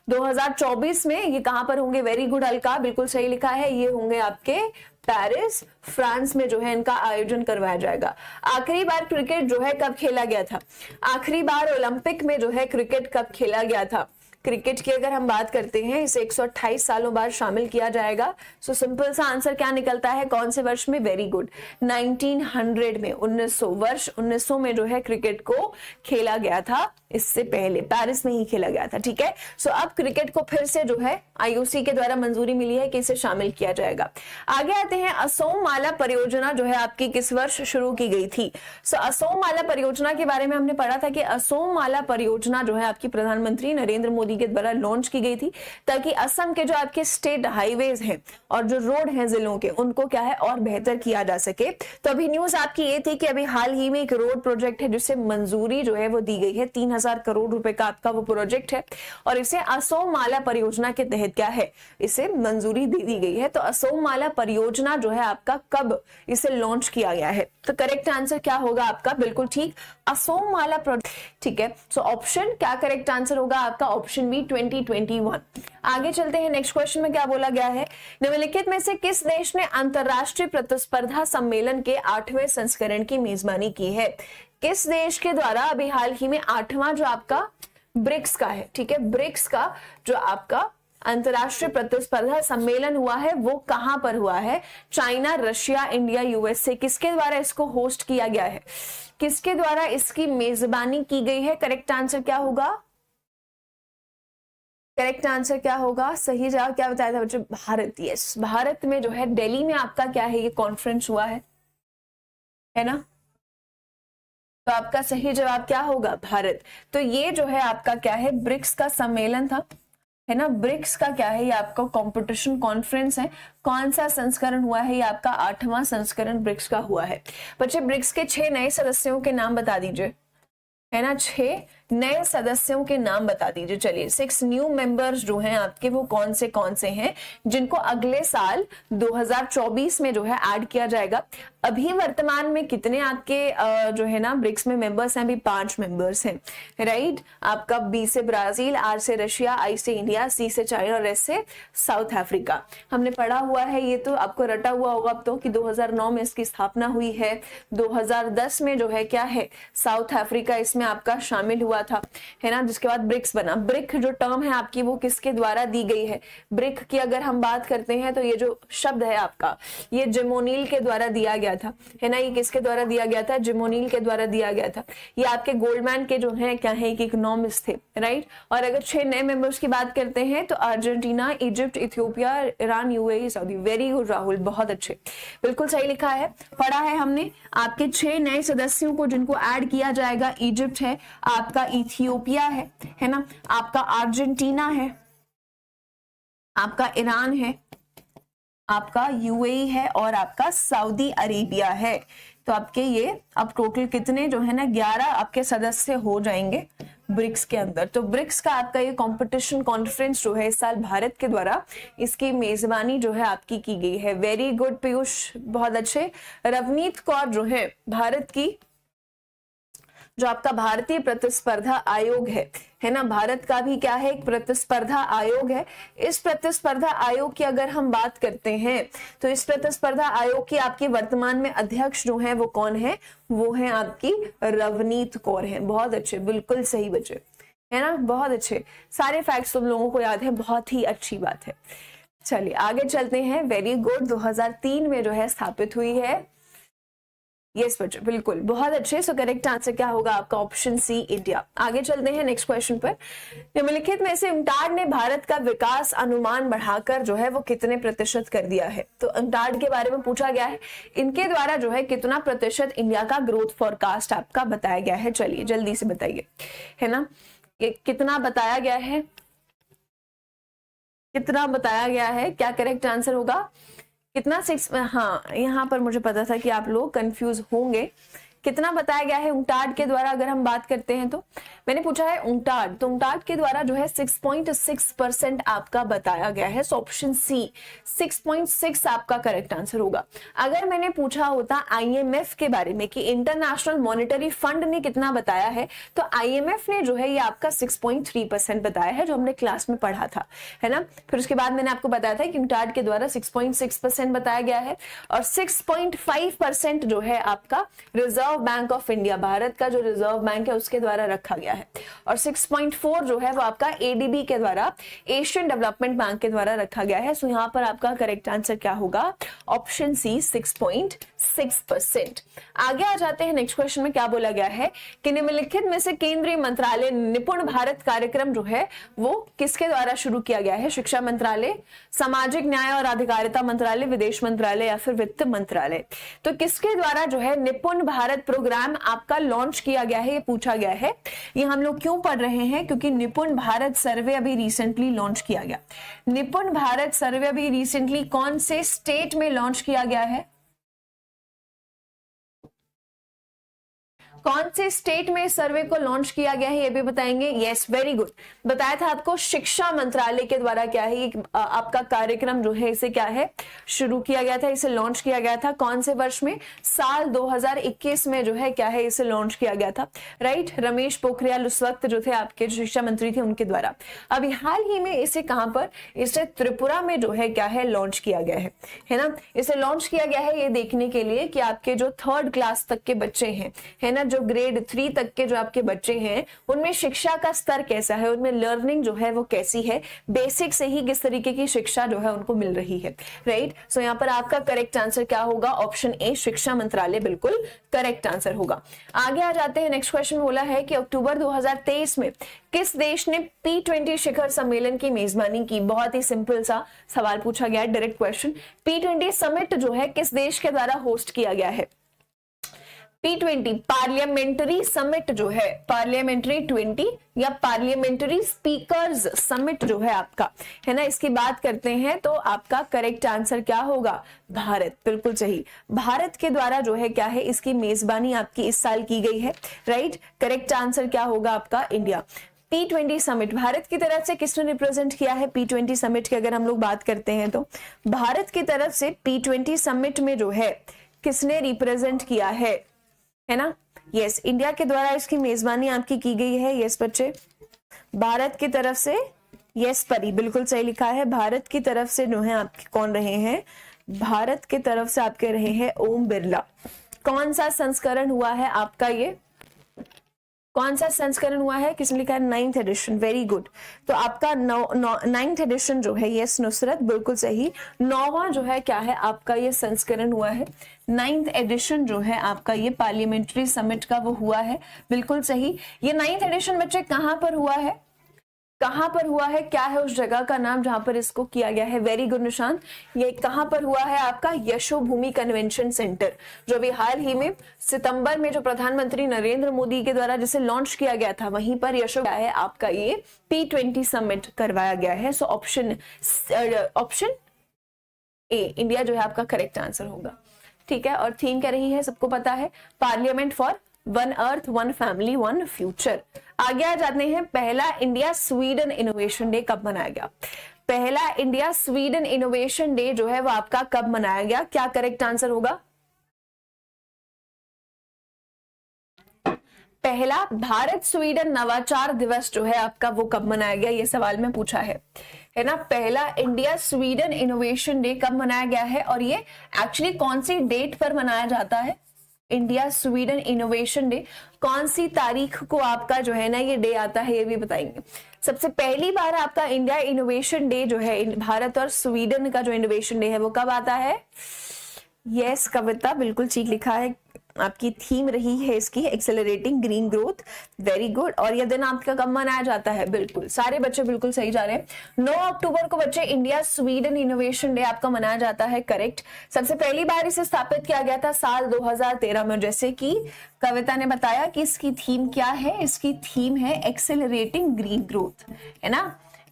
2024 में ये कहां पर होंगे? वेरी गुड अलका, बिल्कुल सही लिखा है, ये होंगे आपके पेरिस, फ्रांस में जो है इनका आयोजन करवाया जाएगा। आखिरी बार क्रिकेट जो है कब खेला गया था? आखिरी बार ओलंपिक में जो है क्रिकेट कब खेला गया था? क्रिकेट की अगर हम बात करते हैं, इसे 128 सालों बाद शामिल किया जाएगा। सो सिंपल सा आंसर क्या निकलता है, कौन से वर्ष में? वेरी गुड, 1900 में, 1900 में जो है क्रिकेट को खेला गया था, इससे पहले पेरिस में ही खेला गया था। ठीक है, सो अब क्रिकेट को फिर से जो है आईओसी के द्वारा मंजूरी मिली है कि इसे शामिल किया जाएगा। आगे आते हैं, असोम माला परियोजना जो है आपकी किस वर्ष शुरू की गई थी? सो असोम माला परियोजना के बारे में हमने पढ़ा था कि असोम माला परियोजना जो है आपकी प्रधानमंत्री नरेंद्र मोदी के द्वारा लॉन्च की गई थी, ताकि असम के जो आपके स्टेट हाईवेज हैं और जो रोड हैं जिलों के, उनको क्या है और बेहतर किया जा सके। तो अभी न्यूज आपकी ये थी कि अभी हाल ही में एक रोड प्रोजेक्ट है जिसे मंजूरी जो है वो दी गई है, 3000 करोड़ रुपए का आपका वो प्रोजेक्ट है, और इसे असोम माला परियोजना के तहत क्या है, इसे मंजूरी दे दी गई है। तो असोम माला परियोजना जो है आपका कब इसे लॉन्च किया गया है? तो करेक्ट आंसर क्या होगा आपका? बिल्कुल ठीक, असोम माला प्रोजेक्ट। ठीक है, सो ऑप्शन क्या करेक्ट आंसर होगा आपका? Option B 2021। आगे चलते हैं, नेक्स्ट क्वेश्चन में क्या बोला गया है, निम्नलिखित में से किस देश ने अंतरराष्ट्रीय प्रतिस्पर्धा सम्मेलन के 8वें संस्करण की मेजबानी की है? किस देश के द्वारा अभी हाल ही में 8वां जो आपका ब्रिक्स का है, ठीक है, ब्रिक्स का जो आपका अंतरराष्ट्रीय प्रतिस्पर्धा सम्मेलन हुआ है वो कहां पर हुआ है? चाइना, रशिया, इंडिया, यूएसए, किसके द्वारा इसको होस्ट किया गया है? किसके द्वारा इसकी मेजबानी की गई है? करेक्ट आंसर क्या होगा? करेक्ट आंसर क्या होगा? सही जवाब क्या बताया था बच्चों? भारत। यस, भारत में जो है दिल्ली में आपका क्या है, ये कॉन्फ्रेंस हुआ है ना? तो आपका सही जवाब क्या होगा? भारत। तो ये जो है आपका क्या है, ब्रिक्स का सम्मेलन था, है ना? ब्रिक्स का क्या है, ये आपका कंपटीशन कॉन्फ्रेंस है। कौन सा संस्करण हुआ है? ये आपका 8वां संस्करण ब्रिक्स का हुआ है। बच्चे ब्रिक्स के 6 नए सदस्यों के नाम बता दीजिए, है ना? 6 नए सदस्यों के नाम बता दीजिए। चलिए, 6 न्यू मेंबर्स जो हैं आपके, वो कौन से हैं जिनको अगले साल 2024 में जो है ऐड किया जाएगा। अभी वर्तमान में कितने आपके जो है ना ब्रिक्स में मेंबर्स हैं? अभी 5 मेंबर्स हैं, राइट? आपका बी से ब्राजील, आर से रशिया, आई से इंडिया, सी से चाइना और एस से साउथ अफ्रीका। हमने पढ़ा हुआ है, ये तो आपको रटा हुआ होगा अब तो, कि 2009 में इसकी स्थापना हुई है। 2010 में जो है क्या है, साउथ अफ्रीका इसमें आपका शामिल हुआ था, है ना? जिसके बाद ब्रिक्स बना। ब्रिक जो टर्म है आपकी वो किसके द्वारा दी गई है? ब्रिक की अगर हम बात करते हैं तो ये जो शब्द है आपका, ये जिमोनील के द्वारा दिया गया था, है ना? ये किसके द्वारा दिया गया था? जिमोनील के द्वारा दिया गया था। ये आपके गोल्डमैन के जो है क्या है, इकोनॉमिस्ट थे, राइट? और अगर 6 नए मेंबर्स की बात करते हैं तो Argentina, Egypt, Ethiopia, Iran, UAE, Saudi. Very good Rahul, बहुत अच्छे, बिल्कुल सही लिखा है। पढ़ा है हमने आपके 6 नए सदस्यों को जिनको ऐड किया जाएगा। इजिप्ट है, आपका इथियोपिया है ना? आपका अर्जेंटीना है, आपका ईरान है, आपका यूएई है और आपका सऊदी अरेबिया है। तो आपके ये अब टोटल कितने जो है ना 11 आपके सदस्य हो जाएंगे ब्रिक्स के अंदर। तो ब्रिक्स का आपका ये कंपटीशन कॉन्फ्रेंस जो है इस साल भारत के द्वारा इसकी मेजबानी जो है आपकी की गई है। वेरी गुड पीयूष, बहुत अच्छे। रवनीत कौर जो है भारत की, जो आपका भारतीय प्रतिस्पर्धा आयोग है ना? भारत का भी क्या है, एक प्रतिस्पर्धा आयोग है। इस प्रतिस्पर्धा आयोग की अगर हम बात करते हैं तो इस प्रतिस्पर्धा आयोग की आपकी वर्तमान में अध्यक्ष जो है वो कौन है? वो है आपकी रवनीत कौर है। बहुत अच्छे, बिल्कुल सही बच्चे, है ना? बहुत अच्छे, सारे फैक्ट्स तुम लोगों को याद है, बहुत ही अच्छी बात है। चलिए आगे चलते हैं। वेरी गुड, 2003 में जो है स्थापित हुई है। यस बच्चों, बिल्कुल, बहुत अच्छे। सो करेक्ट आंसर क्या होगा आपका? Option C, India. आगे चलते हैं नेक्स्ट क्वेश्चन पर। निम्नलिखित में से UNCTAD ने भारत का विकास अनुमान बढ़ाकर जो है वो कितने प्रतिशत कर दिया है? तो UNCTAD के बारे में पूछा गया है, इनके द्वारा जो है कितना प्रतिशत इंडिया का ग्रोथ फोरकास्ट आपका बताया गया है? चलिए जल्दी से बताइए, है ना? ये कितना बताया गया है, कितना बताया गया है? क्या करेक्ट आंसर होगा? कितना? 6। हाँ, यहाँ पर मुझे पता था कि आप लोग कंफ्यूज होंगे। कितना बताया गया है UNCTAD के द्वारा अगर हम बात करते हैं तो? मैंने पूछा है UNCTAD, तो UNCTAD के द्वारा जो है 6.6% आपका बताया गया है। सो ऑप्शन सी 6.6 आपका करेक्ट आंसर होगा। अगर मैंने पूछा होता IMF के बारे में कि इंटरनेशनल मॉनेटरी फंड ने कितना बताया है, तो IMF ने जो है ये आपका 6.3% बताया है, जो हमने क्लास में पढ़ा था, है ना? फिर उसके बाद मैंने आपको बताया था कि UNCTAD के द्वारा 6.6% बताया गया है और 6.5% जो है आपका reserve reserve bank of India, Bharat का जो रिजर्व बैंक है उसके द्वारा रखा गया है। और 6.4 जो है वो आपका एडीबी के द्वारा, एशियन डेवलपमेंट बैंक के द्वारा रखा गया है। सो यहाँ पर आपका करेक्ट आंसर क्या होगा, ऑप्शन सी 6.6%। आगे आ जाते हैं नेक्स्ट क्वेश्चन में क्या बोला गया है कि निम्नलिखित में से केंद्रीय मंत्रालय निपुण भारत कार्यक्रम जो है वो किसके द्वारा शुरू किया गया है, शिक्षा मंत्रालय, सामाजिक न्याय और अधिकारिता मंत्रालय, विदेश मंत्रालय या फिर वित्त मंत्रालय। तो किसके द्वारा जो है निपुण भारत प्रोग्राम आपका लॉन्च किया गया है, ये पूछा गया है। ये हम लोग क्यों पढ़ रहे हैं, क्योंकि निपुण भारत सर्वे अभी रिसेंटली लॉन्च किया गया। निपुण भारत सर्वे अभी रिसेंटली कौन से स्टेट में लॉन्च किया गया है, कौन से स्टेट में इस सर्वे को लॉन्च किया गया है ये भी बताएंगे। यस, वेरी गुड, बताया था आपको शिक्षा मंत्रालय के द्वारा क्या है ये आपका कार्यक्रम जो है इसे क्या है शुरू किया गया था, इसे लॉन्च किया गया था कौन से वर्ष में, साल 2021 में जो है क्या है इसे लॉन्च किया गया था। राइट, रमेश पोखरियाल उस वक्त जो थे आपके शिक्षा मंत्री थे उनके द्वारा। अभी हाल ही में इसे कहां पर, इसे त्रिपुरा में जो है क्या है लॉन्च किया गया है ना। इसे लॉन्च किया गया है ये देखने के लिए कि आपके जो 3rd क्लास तक के बच्चे हैं है ना, जो ग्रेड 3 तक के जो आपके बच्चे हैं उनमें शिक्षा का स्तर कैसा है, उनमें लर्निंग जो है वो कैसी है, बेसिक से ही किस तरीके की शिक्षा जो है उनको मिल रही है। राइट, सो यहाँ पर आपका करेक्ट आंसर क्या होगा, ऑप्शन ए शिक्षा मंत्रालय बिल्कुल करेक्ट आंसर होगा। आगे आ जाते हैं, नेक्स्ट क्वेश्चन बोला है कि अक्टूबर 2023 में किस देश ने P20 शिखर सम्मेलन की मेजबानी की। बहुत ही सिंपल सा सवाल पूछा गया है, डायरेक्ट क्वेश्चन। P20 समिट जो है किस देश के द्वारा होस्ट किया गया है। P20 पार्लियामेंट्री समिट जो है, पार्लियामेंट्री 20 या पार्लियामेंट्री स्पीकर्स समिट जो है आपका है ना, इसकी बात करते हैं तो आपका करेक्ट आंसर क्या होगा, भारत, बिल्कुल सही, भारत के द्वारा जो है क्या है इसकी मेजबानी आपकी इस साल की गई है। राइट, करेक्ट आंसर क्या होगा आपका इंडिया। P20 समिट भारत की तरफ से किसने रिप्रेजेंट किया है, P20 समिट की अगर हम लोग बात करते हैं तो भारत की तरफ से P20 समिट में जो है किसने रिप्रेजेंट किया है ना। यस, इंडिया के द्वारा इसकी मेजबानी आपकी की गई है। यस बच्चे, भारत की तरफ से, यस परी बिल्कुल सही लिखा है, भारत की तरफ से जो है आपके कौन रहे हैं, भारत की तरफ से आपके रहे हैं ओम बिरला। कौन सा संस्करण हुआ है आपका, ये कौन सा संस्करण हुआ है, किसने लिखा है 9th एडिशन, वेरी गुड। तो आपका 9th एडिशन जो है, यस नुसरत बिल्कुल सही, 9वां जो है क्या है आपका ये संस्करण हुआ है, 9th एडिशन जो है आपका ये पार्लियामेंट्री समिट का वो हुआ है, बिल्कुल सही। ये 9th एडिशन बच्चे कहां पर हुआ है, कहां पर हुआ है, क्या है उस जगह का नाम जहां पर इसको किया गया है, वेरी गुड निशांत। ये कहां पर हुआ है आपका, यशोभूमि कन्वेंशन सेंटर, जो अभी हाल ही में सितंबर में जो प्रधानमंत्री नरेंद्र मोदी के द्वारा जिसे लॉन्च किया गया था वहीं पर यशो है आपका ये P20 समिट करवाया गया है। सो ऑप्शन ए इंडिया जो है आपका करेक्ट आंसर होगा। ठीक है, और थीम क्या रही है सबको पता है, parliament for one earth one family one future. आगे आ जाते हैं, पहला इंडिया स्वीडन इनोवेशन डे कब मनाया गया, पहला इंडिया स्वीडन इनोवेशन डे जो है वो आपका कब मनाया गया, क्या करेक्ट आंसर होगा। पहला भारत स्वीडन नवाचार दिवस जो है आपका वो कब मनाया गया, ये सवाल में पूछा है ना। पहला इंडिया स्वीडन इनोवेशन डे कब मनाया गया है और ये एक्चुअली कौन सी डेट पर मनाया जाता है, इंडिया स्वीडन इनोवेशन डे कौन सी तारीख को आपका जो है ना ये डे आता है ये भी बताएंगे। सबसे पहली बार आपका इंडिया इनोवेशन डे जो है भारत और स्वीडन का जो इनोवेशन डे है वो कब आता है। यस कविता बिल्कुल ठीक लिखा है, आपकी थीम रही है इसकी accelerating green growth, very good. और यह दिन आपका कब मनाया जाता है, बिल्कुल सारे बच्चे बिल्कुल सही जा रहे हैं, 9 अक्टूबर को बच्चे इंडिया स्वीडन इनोवेशन डे आपका मनाया जाता है, करेक्ट। सबसे पहली बार इसे स्थापित किया गया था साल 2013 में, जैसे कि कविता ने बताया कि इसकी थीम क्या है, इसकी थीम है एक्सेलरेटिंग ग्रीन ग्रोथ, है ना,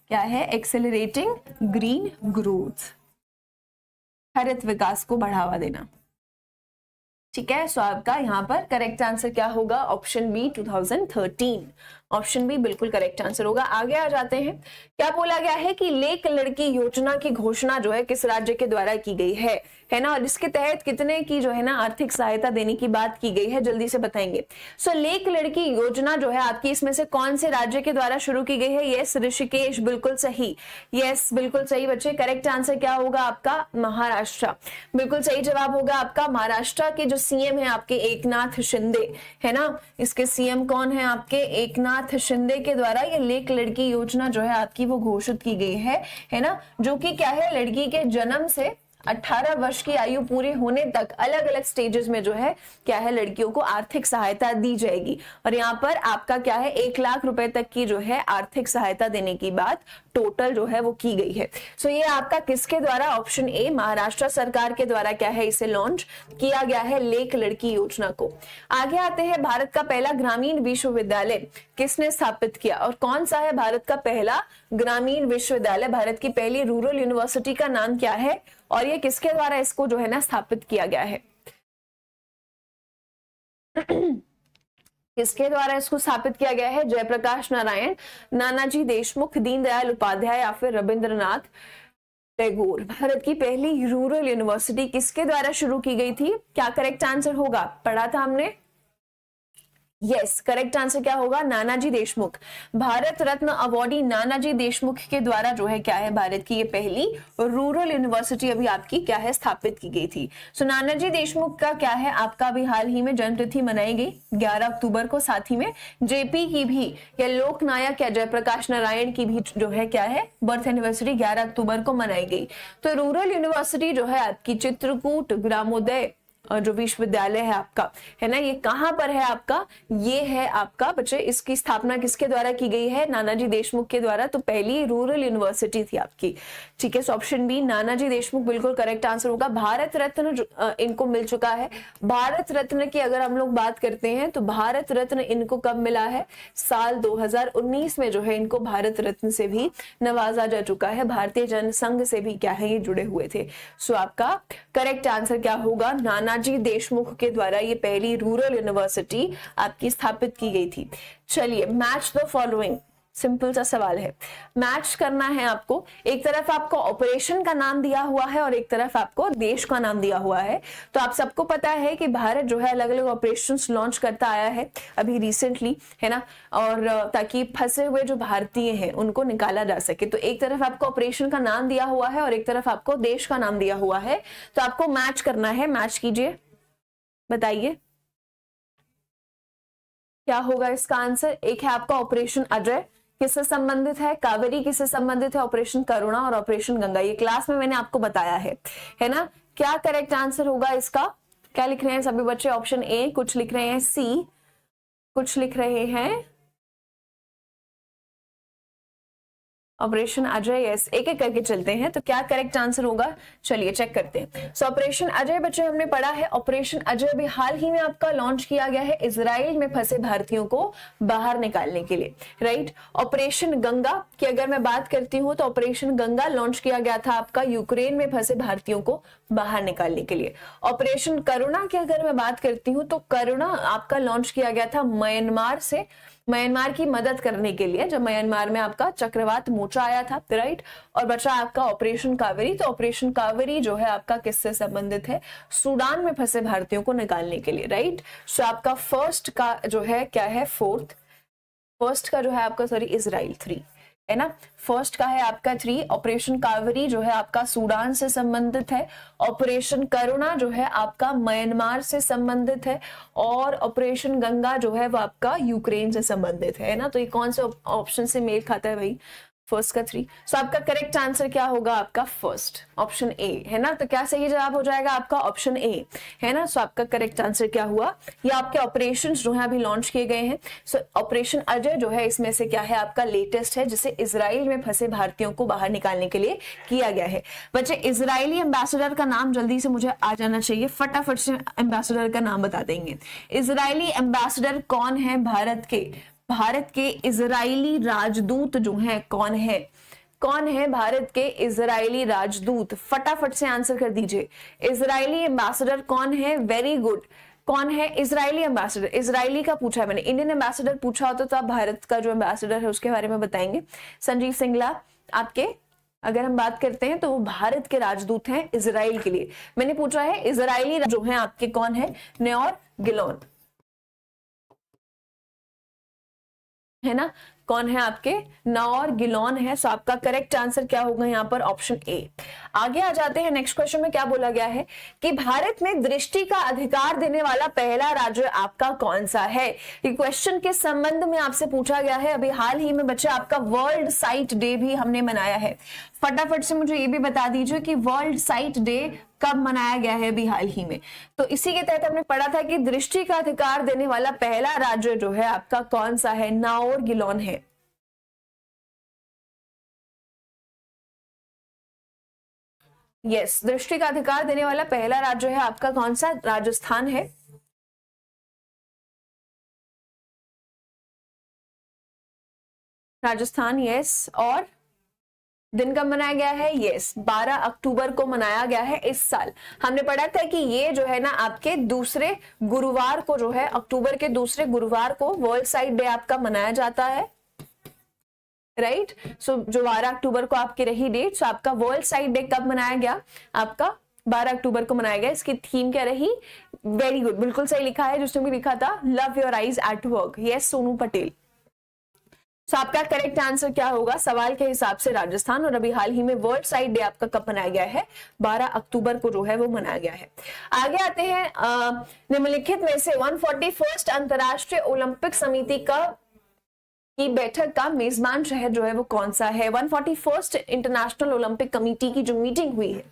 क्या है एक्सेलरेटिंग ग्रीन ग्रोथ, हरित विकास को बढ़ावा देना। ठीक है, सो आपका यहाँ पर करेक्ट आंसर क्या होगा, ऑप्शन बी 2013। ऑप्शन बी बिल्कुल करेक्ट आंसर होगा। आगे आ जाते हैं, क्या बोला गया है कि लेक लड़की योजना की घोषणा जो है किस राज्य के द्वारा की गई है ना, और इसके तहत कितने की जो है ना आर्थिक सहायता देने की बात की गई है, जल्दी से बताएंगे। सो लेक लड़की योजना जो है आपकी इसमें से कौन से राज्य के द्वारा शुरू की गई है? यस ऋषिकेश, बिल्कुल सही। यस बिल्कुल सही बच्चे, करेक्ट आंसर क्या होगा आपका? महाराष्ट्र, बिल्कुल सही जवाब होगा आपका। महाराष्ट्र के जो सीएम है आपके एकनाथ शिंदे, है ना, इसके सीएम कौन है आपके? एकनाथ शिंदे के द्वारा ये लेक लड़की योजना जो है आपकी वो घोषित की गई है ना, जो कि क्या है, लड़की के जन्म से 18 वर्ष की आयु पूरी होने तक अलग अलग स्टेजेस में जो है क्या है लड़कियों को आर्थिक सहायता दी जाएगी। और यहाँ पर आपका क्या है 1 लाख रुपए तक की जो है आर्थिक सहायता देने की बात टोटल जो है वो की गई है। सो ये आपका किसके द्वारा? ऑप्शन ए महाराष्ट्र सरकार के द्वारा क्या है इसे लॉन्च किया गया है, लेक लड़की योजना को। आगे आते हैं, भारत का पहला ग्रामीण विश्वविद्यालय किसने स्थापित किया और कौन सा है भारत का पहला ग्रामीण विश्वविद्यालय? भारत की पहली रूरल यूनिवर्सिटी का नाम क्या है और ये किसके द्वारा इसको जो है ना स्थापित किया गया है? किसके द्वारा इसको स्थापित किया गया है? जयप्रकाश नारायण, नानाजी देशमुख, दीनदयाल उपाध्याय या फिर रविंद्रनाथ टैगोर। भारत की पहली रूरल यूनिवर्सिटी किसके द्वारा शुरू की गई थी? क्या करेक्ट आंसर होगा? पढ़ा था हमने। यस करेक्ट आंसर क्या होगा? नानाजी देशमुख। भारत रत्न अवॉर्डी नानाजी देशमुख के द्वारा जो है क्या है भारत की ये पहली रूरल यूनिवर्सिटी अभी आपकी क्या है स्थापित की गई थी। सो नानाजी देशमुख का क्या है आपका अभी हाल ही में जन्मतिथि मनाई गई 11 अक्टूबर को। साथ ही में जेपी की भी या लोकनायक या जयप्रकाश नारायण की भी जो है क्या है बर्थ एनिवर्सरी 11 अक्टूबर को मनाई गई। तो रूरल यूनिवर्सिटी जो है आपकी चित्रकूट ग्रामोदय जो विश्वविद्यालय है आपका, है ना, ये कहां पर है आपका? ये है आपका बच्चे, इसकी स्थापना किसके द्वारा की गई है? नानाजी देशमुख के द्वारा। तो पहली रूरल यूनिवर्सिटी थी आपकी, ठीक है। So option B Nanaji Deshmukh बिल्कुल करेक्ट आंसर होगा। भारत रत्न इनको मिल चुका है। भारत रत्न की अगर हम लोग बात करते हैं तो भारत रत्न इनको कब मिला है? साल 2019 में जो है इनको भारत रत्न से भी नवाजा जा चुका है। भारतीय जनसंघ से भी क्या है ये जुड़े हुए थे। सो आपका करेक्ट आंसर क्या होगा? नानाजी देशमुख के द्वारा ये पहली रूरल यूनिवर्सिटी आपकी स्थापित की गई थी। चलिए, मैच द फॉलोइंग, सिंपल सा सवाल है, मैच करना है आपको। एक तरफ आपको ऑपरेशन का नाम दिया हुआ है और एक तरफ आपको देश का नाम दिया हुआ है। तो आप सबको पता है कि भारत जो है अलग अलग ऑपरेशंस लॉन्च करता आया है अभी रिसेंटली, है ना, और ताकि फंसे हुए जो भारतीय हैं उनको निकाला जा सके। तो एक तरफ आपको ऑपरेशन का नाम दिया हुआ है और एक तरफ आपको देश का नाम दिया हुआ है। तो आपको मैच करना है, मैच कीजिए, बताइए क्या होगा इसका आंसर। एक है आपका ऑपरेशन अजय, किससे संबंधित है? कावेरी किससे संबंधित है? ऑपरेशन करुणा और ऑपरेशन गंगा। ये क्लास में मैंने आपको बताया है ना। क्या करेक्ट आंसर होगा इसका? क्या लिख रहे हैं सभी बच्चे? ऑप्शन ए, कुछ लिख रहे हैं सी, कुछ लिख रहे हैं ऑपरेशन अजय। यस, एक एक करके चलते हैं। तो क्या करेक्ट आंसर होगा, चलिए चेक करते हैं। सो ऑपरेशन अजय बच्चे हमने पढ़ा है। ऑपरेशन अजय भी हाल ही में आपका लॉन्च किया गया है इजराइल में फंसे भारतीयों को बाहर निकालने के लिए, राइट। ऑपरेशन गंगा की अगर मैं बात करती हूँ तो ऑपरेशन गंगा लॉन्च किया गया था आपका यूक्रेन में फंसे भारतीयों को बाहर निकालने के लिए। ऑपरेशन करुणा की अगर मैं बात करती हूँ तो करुणा आपका लॉन्च किया गया था म्यांमार की मदद करने के लिए, जब म्यांमार में आपका चक्रवात मोचा आया था, राइट। और बचा आपका ऑपरेशन कावेरी। तो ऑपरेशन कावेरी जो है आपका किससे संबंधित है? सूडान में फंसे भारतीयों को निकालने के लिए, राइट। सो आपका फर्स्ट का जो है क्या है? फर्स्ट का जो है आपका सॉरी इजराइल 3 है ना। फर्स्ट का है आपका 3। ऑपरेशन कावेरी जो है आपका सूडान से संबंधित है। ऑपरेशन करुणा जो है आपका म्यांमार से संबंधित है और ऑपरेशन गंगा जो है वो आपका यूक्रेन से संबंधित है ना। तो ये कौन से ऑप्शन से मेल खाता है भाई? फर्स्ट का 3। सो आपका करेक्ट आंसर क्या होगा आपका? फर्स्ट, ऑप्शन ए, है ना। तो क्या सही जवाब हो जाएगा आपका? ऑप्शन ए, है ना। सो आपका करेक्ट आंसर क्या हुआ? ये आपके ऑपरेशन जो है अभी लॉन्च किए गए हैं। सो ऑपरेशन अजय जो है इसमें से क्या है आपका लेटेस्ट है, जिसे इजराइल में फंसे भारतीयों को बाहर निकालने के लिए किया गया है। बच्चे इजरायली एम्बेसडर का नाम जल्दी से मुझे आ जाना चाहिए, फटाफट से एम्बेसडर का नाम बता देंगे। इजरायली एम्बेसडर कौन है भारत के इजरायली राजदूत जो हैं कौन है भारत के इजरायली राजदूत? फटाफट से आंसर कर दीजिए। इजरायली एम्बेसडर कौन है? वेरी गुड, कौन है इजरायली एम्बेसडर, इजरायली का पूछा है मैंने, इंडियन एम्बेसडर पूछा होता तो आप भारत का जो एम्बेसडर है उसके बारे में बताएंगे। संजीव सिंगला आपके, अगर हम बात करते हैं तो वो भारत के राजदूत हैं इजराइल के लिए। मैंने पूछा है इजरायली जो है आपके कौन है, नेओर गिलोन, है ना, कौन है आपके, नाओर गिलोन है। सो आपका करेक्ट आंसर क्या होगा यहाँ पर, ऑप्शन ए। आगे आ जाते हैं नेक्स्ट क्वेश्चन में, क्या बोला गया है कि भारत में दृष्टि का अधिकार देने वाला पहला राज्य आपका कौन सा है। ये क्वेश्चन के संबंध में आपसे पूछा गया है। अभी हाल ही में बच्चे आपका वर्ल्ड साइट डे भी हमने मनाया है। फटाफट से मुझे ये भी बता दीजिए कि वर्ल्ड साइट डे कब मनाया गया है अभी हाल ही में। तो इसी के तहत हमने पढ़ा था कि दृष्टि का अधिकार देने वाला पहला राज्य जो है आपका कौन सा है, नाओर गिलोन है। यस, दृष्टि का अधिकार देने वाला पहला राज्य है आपका कौन सा, राजस्थान है। राजस्थान, यस। और दिन कब मनाया गया है, यस 12 अक्टूबर को मनाया गया है इस साल। हमने पढ़ा था कि ये जो है ना आपके दूसरे गुरुवार को जो है, अक्टूबर के दूसरे गुरुवार को वर्ल्ड साइट डे आपका मनाया जाता है, राइट। सो जो 12 अक्टूबर को आपकी रही डेट, सो आपका वर्ल्ड साइट डे कब मनाया गया, आपका 12 अक्टूबर को मनाया गया। इसकी थीम क्या रही, वेरी गुड, बिल्कुल सही लिखा है, जिसने भी लिखा था love your eyes at work, yes Sonu Patel. तो आपका करेक्ट आंसर क्या होगा, सवाल के हिसाब से राजस्थान। और अभी हाल ही में वर्ल्ड साइट डे आपका कब मनाया गया है, 12 अक्टूबर को जो है वो मनाया गया है। आगे आते हैं, निम्नलिखित में से 141 अंतरराष्ट्रीय ओलंपिक समिति की बैठक का मेजबान शहर जो है वो कौन सा है। 141 इंटरनेशनल ओलंपिक कमेटी की जो मीटिंग हुई है,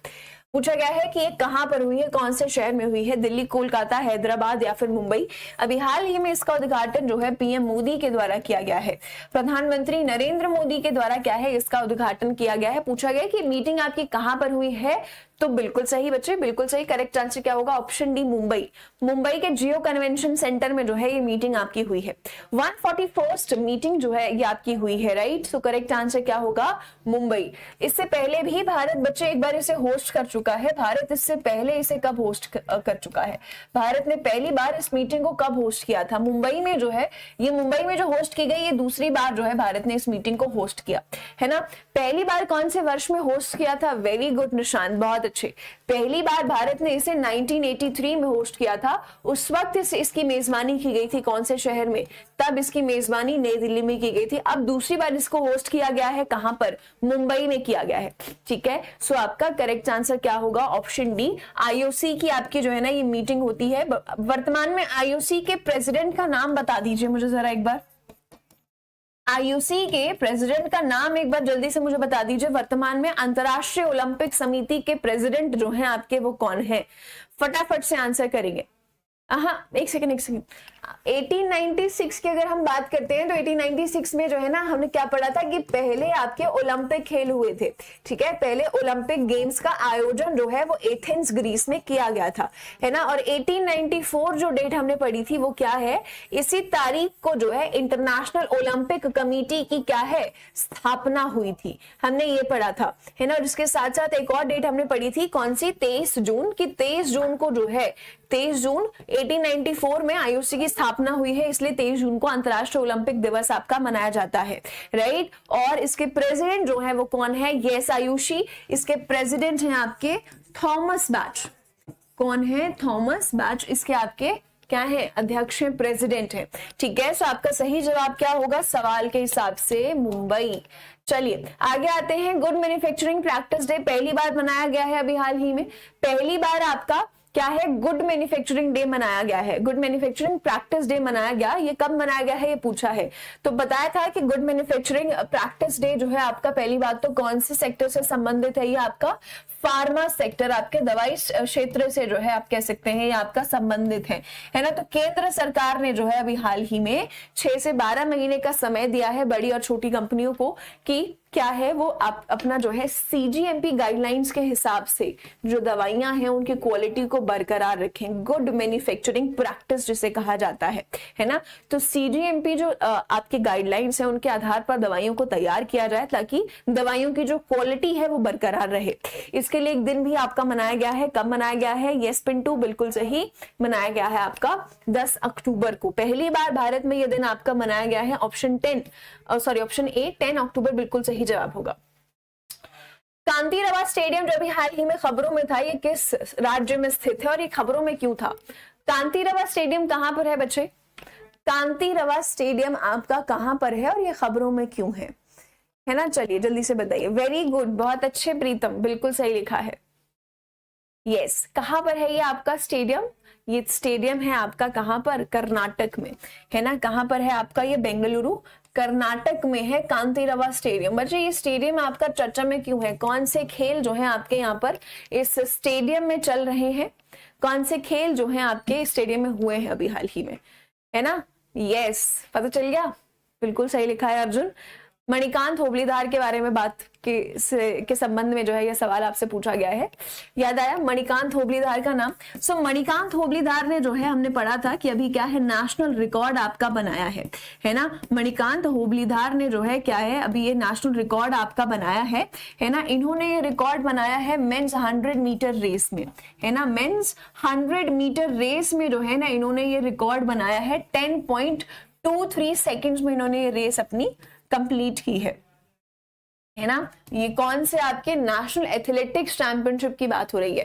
पूछा गया है कि ये कहां पर हुई है, कौन से शहर में हुई है, दिल्ली, कोलकाता, हैदराबाद या फिर मुंबई। अभी हाल ही में इसका उद्घाटन जो है पीएम मोदी के द्वारा किया गया है, प्रधानमंत्री नरेंद्र मोदी के द्वारा क्या है इसका उद्घाटन किया गया है। पूछा गया कि मीटिंग आपकी कहां पर हुई है, तो बिल्कुल सही बच्चे, बिल्कुल सही, करेक्ट आंसर क्या होगा, ऑप्शन डी मुंबई। मुंबई के जियो कन्वेंशन सेंटर में जो है ये मीटिंग आपकी हुई है। 141st मीटिंग जो है ये आपकी हुई है, राइट। सो करेक्ट आंसर क्या होगा, मुंबई। इससे पहले भी भारत बच्चे एक बार इसे होस्ट कर चुका है। भारत इससे पहले इसे कब होस्ट कर चुका है, भारत ने पहली बार इस मीटिंग को कब होस्ट किया था, मुंबई में जो है, ये मुंबई में जो होस्ट की गई, ये दूसरी बार जो है भारत ने इस मीटिंग को होस्ट किया है ना। पहली बार कौन से वर्ष में होस्ट किया था, वेरी गुड निशान, बहुत अच्छे। पहली बार भारत ने इसे 1983 में होस्ट किया था। उस वक्त इसकी मेजबानी की गई थी कौन से शहर में, तब इसकी मेजबानी नई दिल्ली में की गई थी। अब दूसरी बार इसको होस्ट किया गया है कहां पर, मुंबई में किया गया है, ठीक है। सो आपका करेक्ट आंसर क्या होगा, ऑप्शन डी। आईओसी की आपकी जो है ना ये मीटिंग होती है। वर्तमान में आईओसी के प्रेसिडेंट का नाम बता दीजिए मुझे जरा एक बार, आईओसी के प्रेसिडेंट का नाम एक बार जल्दी से मुझे बता दीजिए। वर्तमान में अंतरराष्ट्रीय ओलंपिक समिति के प्रेसिडेंट जो हैं आपके वो कौन है, फटाफट से आंसर करेंगे। हाँ एक सेकंड 1896 की अगर हम बात करते हैं तो 1896 में जो है ना हमने क्या पढ़ा था कि पहले आपके ओलंपिक खेल हुए थे, ठीक है। पहले ओलंपिक गेम्स का आयोजन जो है वो एथेंस ग्रीस में किया गया था, है ना। और 1894 जो डेट हमने पढ़ी थी वो क्या है, इसी तारीख को जो है इंटरनेशनल ओलंपिक कमेटी की क्या है, स्थापना हुई थी, हमने ये पढ़ा था, है ना। और इसके साथ साथ एक और डेट हमने पढ़ी थी कौन सी, 23 जून की, 23 जून को जो है 23 जून 1894 में आईओसी की स्थापना हुई है, इसलिए 23 जून को अंतरराष्ट्रीय ओलंपिक दिवस आपका मनाया जाता है, राइट। और इसके प्रेसिडेंट जो है वो कौन है, यस आयुषी, इसके प्रेसिडेंट हैं आपके थॉमस बैच। कौन है, थॉमस बैच, इसके आपके क्या है, अध्यक्ष हैं, प्रेसिडेंट है, ठीक है। सो आपका सही जवाब क्या होगा, सवाल के हिसाब से मुंबई। चलिए आगे आते हैं। गुड मैन्युफैक्चरिंग प्रैक्टिस डे पहली बार मनाया गया है अभी हाल ही में, पहली बार आपका क्या है, गुड मैन्युफैक्चरिंग डे मनाया गया है, गुड मैन्युफैक्चरिंग प्रैक्टिस डे मनाया गया। ये कब मनाया गया है ये पूछा है, तो बताया था कि गुड मैन्युफैक्चरिंग प्रैक्टिस डे जो है आपका पहली बात तो कौन से सेक्टर से संबंधित है, ये आपका फार्मा सेक्टर, आपके दवाई क्षेत्र से जो है आप कह सकते हैं ये आपका संबंधित है ना। तो केंद्र सरकार ने जो है अभी हाल ही में 6 से 12 महीने का समय दिया है बड़ी और छोटी कंपनियों को कि क्या है वो आप अपना जो है CGMP गाइडलाइंस के हिसाब से जो दवाइयां हैं उनकी क्वालिटी को बरकरार रखें, गुड मैन्युफैक्चरिंग प्रैक्टिस जिसे कहा जाता है ना। तो CGMP जो आपके गाइडलाइंस है उनके आधार पर दवाइयों को तैयार किया जाए ताकि दवाइयों की जो क्वालिटी है वो बरकरार रहे। इसके लिए एक दिन भी आपका मनाया गया है। कब मनाया गया है? यस पिंटू, बिल्कुल सही, मनाया गया है आपका 10 अक्टूबर को। पहली बार भारत में यह दिन आपका मनाया गया है। ऑप्शन ए 10 अक्टूबर बिल्कुल सही जवाब होगा। कांतिरवा स्टेडियम जो भी हाल ही में खबरों में था, ये किस राज्य में स्थित है और ये खबरों में क्यों था? कांतिरवा स्टेडियम कहां पर है बच्चे? कांतिरवा स्टेडियम आपका कहां पर है और ये खबरों में क्यों है ना? चलिए जल्दी से बताइए। वेरी गुड, बहुत अच्छे प्रीतम, बिल्कुल सही लिखा है। यस, कहां पर है ये आपका स्टेडियम? ये स्टेडियम है आपका कहां पर? कर्नाटक में, है ना। कहां पर है आपका? ये बेंगलुरु कर्नाटक में है कांतिरवा स्टेडियम। बच्चे ये स्टेडियम आपका चर्चा में क्यों है? कौन से खेल जो है आपके यहाँ पर इस स्टेडियम में चल रहे हैं? कौन से खेल जो है आपके स्टेडियम में हुए हैं अभी हाल ही में, है ना? यस, पता चल गया, बिल्कुल सही लिखा है अर्जुन। मणिकांत होबलीधार के बारे में बात के संबंध में जो है यह सवाल आपसे पूछा गया है। याद आया मणिकांत होबलीधार का नाम? सो मणिकांत होबलीधार ने जो है हमने पढ़ा था कि अभी क्या है, नेशनल रिकॉर्ड आपका बनाया है ना। मणिकांत होबलीधार ने जो है क्या है, अभी ये नेशनल रिकॉर्ड आपका बनाया है ना। इन्होंने ये रिकॉर्ड बनाया है मेंस 100 मीटर रेस में, है ना। मेंस 100 मीटर रेस में जो है ना इन्होंने ये रिकॉर्ड बनाया है। 10.23 सेकेंड्स में इन्होंने ये रेस अपनी कंप्लीट की है ना। ये कौन से आपके नेशनल एथलेटिक्स चैंपियनशिप की बात हो रही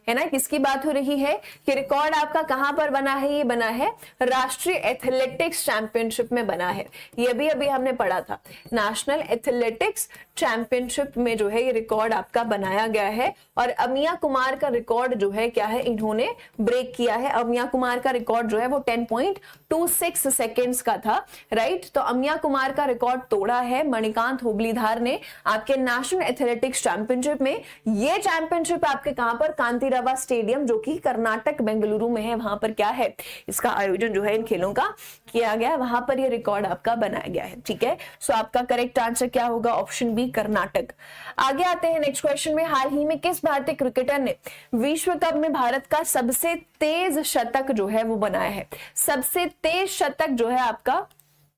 है ना। किसकी बात हो रही है कि रिकॉर्ड आपका कहां पर बना है? ये बना है राष्ट्रीय एथलेटिक्स चैंपियनशिप में बना है। ये भी अभी हमने पढ़ा था, नेशनल एथलेटिक्स चैंपियनशिप में जो है ये रिकॉर्ड आपका बनाया गया है। और अमिया कुमार का रिकॉर्ड जो है क्या है, इन्होंने ब्रेक किया है। अमिया कुमार का रिकॉर्ड जो है वो 10.26 सेकेंड्स का था, राइट। तो अमिया कुमार का रिकॉर्ड तोड़ा है मणिकांत होबलीधार ने आपके नेशनल एथलेटिक्स चैंपियनशिप में। ये चैंपियनशिप आपके कहां पर? कांतिरवा स्टेडियम जो कि कर्नाटक बेंगलुरु में है, वहां पर क्या है, इसका आयोजन जो है इन खेलों का किया गया, वहां पर ये रिकॉर्ड आपका बनाया गया है। ठीक है, सो आपका करेक्ट आंसर क्या होगा? Option B, Karnataka. आगे आते हैं नेक्स्ट क्वेश्चन में। हाल ही में किस भारतीय क्रिकेटर ने विश्व कप में भारत का सबसे तेज शतक जो है वो बनाया है? सबसे तेज शतक जो है आपका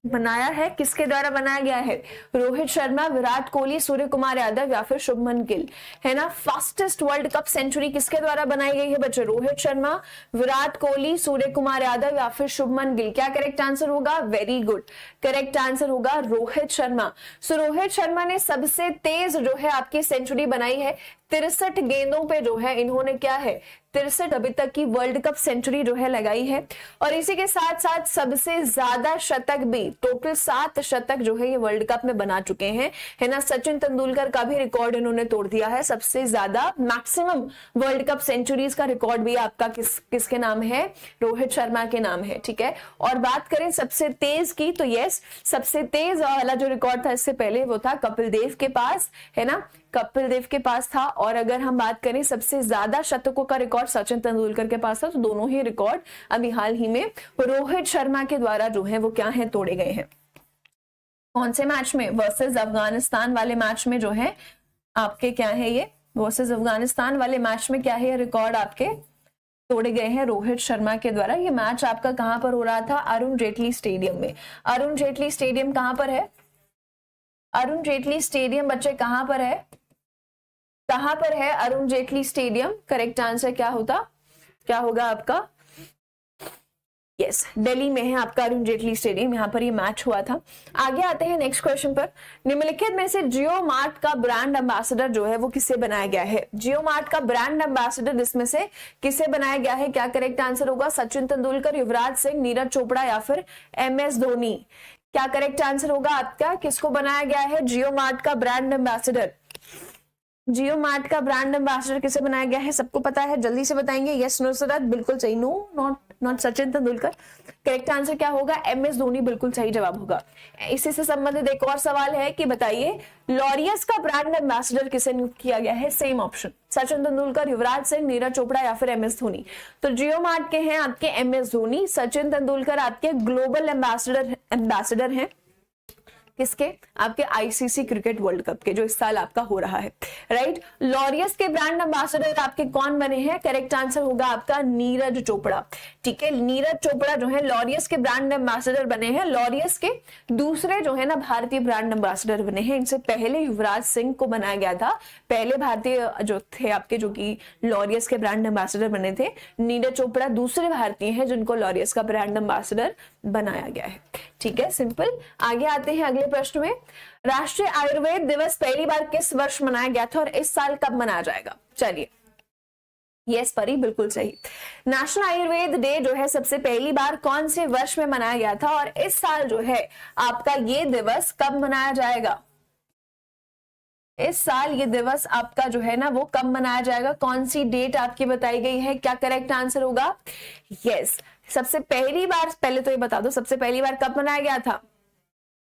बनाया है, किसके द्वारा बनाया गया है? रोहित शर्मा, विराट कोहली, सूर्य कुमार यादव या फिर शुभमन गिल, है ना। फास्टेस्ट वर्ल्ड कप सेंचुरी किसके द्वारा बनाई गई है बच्चों? रोहित शर्मा, विराट कोहली, सूर्य कुमार यादव या फिर शुभमन गिल। क्या करेक्ट आंसर होगा? वेरी गुड, करेक्ट आंसर होगा रोहित शर्मा। सो रोहित शर्मा ने सबसे तेज जो है आपकी सेंचुरी बनाई है। 63 गेंदों पे जो है इन्होंने क्या है, 63 अभी तक की वर्ल्ड कप सेंचुरी जो है लगाई है। और इसी के साथ साथ सबसे ज्यादा शतक भी, टोटल 7 शतक जो है ये वर्ल्ड कप में बना चुके हैं, है ना। सचिन तेंदुलकर का भी रिकॉर्ड इन्होंने तोड़ दिया है। सबसे ज्यादा मैक्सिमम वर्ल्ड कप सेंचुरीज का रिकॉर्ड भी आपका किसके नाम है? रोहित शर्मा के नाम है। ठीक है, और बात करें सबसे तेज की, तो यस, सबसे तेज वाला जो रिकॉर्ड था इससे पहले वो था कपिल देव के पास, है ना, कपिल देव के पास था। और अगर हम बात करें सबसे ज्यादा शतकों का रिकॉर्ड सचिन तेंदुलकर के पास था। तो दोनों ही रिकॉर्ड अभी हाल ही में रोहित शर्मा के द्वारा जो है वो क्या है, तोड़े गए हैं। कौन से मैच में? वर्सेस अफगानिस्तान वाले मैच में जो है आपके क्या है, ये वर्सेस अफगानिस्तान वाले मैच में क्या है, ये रिकॉर्ड आपके तोड़े गए हैं रोहित शर्मा के द्वारा। ये मैच आपका कहां पर हो रहा था? अरुण जेटली स्टेडियम में। अरुण जेटली स्टेडियम कहां पर है? अरुण जेटली स्टेडियम बच्चे कहां पर है? कहां पर है Arun Jaitley stadium? Correct answer क्या होगा आपका? यस, दिल्ली में है आपका अरुण जेटली स्टेडियम, यहाँ पर ये मैच हुआ था। आगे आते हैं नेक्स्ट क्वेश्चन पर। निम्नलिखित में से जियो मार्ट का ब्रांड एम्बेसडर जो है वो किसे बनाया गया है? जियो मार्ट का ब्रांड एम्बेसडर इसमें से किसे बनाया गया है? क्या करेक्ट आंसर होगा? सचिन तेंदुलकर, युवराज सिंह, नीरज चोपड़ा या फिर MS धोनी। क्या करेक्ट आंसर होगा आपका? किसको बनाया गया है जियो मार्ट का ब्रांड एम्बेसडर? जियो मार्ट का ब्रांड एम्बेसडर किसे बनाया गया है? सबको पता है, जल्दी से बताएंगे। यस, नुसरत, बिल्कुल सही। No, not Sachin Tendulkar. Correct answer क्या होगा? MS धोनी, बिल्कुल सही जवाब होगा। इसी से संबंधित एक और सवाल है कि बताइए लॉरियस का ब्रांड एम्बेसडर किसे नियुक्त किया गया है? सेम ऑप्शन, सचिन तेंदुलकर, युवराज सिंह, नीरज चोपड़ा या फिर MS धोनी। तो जियो मार्ट के हैं आपके MS धोनी, सचिन तेंदुलकर आपके ग्लोबल एम्बेसडर हैं, किसके? आपके आईसीसी क्रिकेट वर्ल्ड कप के, जो इस साल आपका हो रहा है, राइट। लॉरियस के ब्रांड एम्बेसडर आपके कौन बने हैं? करेक्ट आंसर होगा आपका नीरज चोपड़ा, ठीक है। नीरज चोपड़ा जो है लॉरियस के ब्रांड एम्बेसडर बने हैं। लॉरियस के दूसरे जो है ना भारतीय ब्रांड एम्बेसडर बने हैं। इनसे पहले युवराज सिंह को बनाया गया था, पहले भारतीय जो थे आपके, जो कि लॉरियस के ब्रांड एम्बेसडर बने थे। नीरज चोपड़ा दूसरे भारतीय हैं जिनको लॉरियस का ब्रांड एम्बेसडर बनाया गया है, ठीक है, सिंपल। आगे आते हैं अगले प्रश्न में। राष्ट्रीय आयुर्वेद दिवस पहली बार किस वर्ष मनाया गया था और इस साल कब मनाया जाएगा? चलिए, यस परी, बिल्कुल सही। नेशनल आयुर्वेद डे जो है सबसे पहली बार कौन से वर्ष में मनाया गया था और इस साल जो है आपका ये दिवस कब मनाया जाएगा? इस साल ये दिवस आपका जो है ना वो कब मनाया जाएगा? कौन सी डेट आपकी बताई गई है? क्या करेक्ट आंसर होगा? यस, सबसे पहली बार, पहले तो ये बता दो सबसे पहली बार कब मनाया गया था?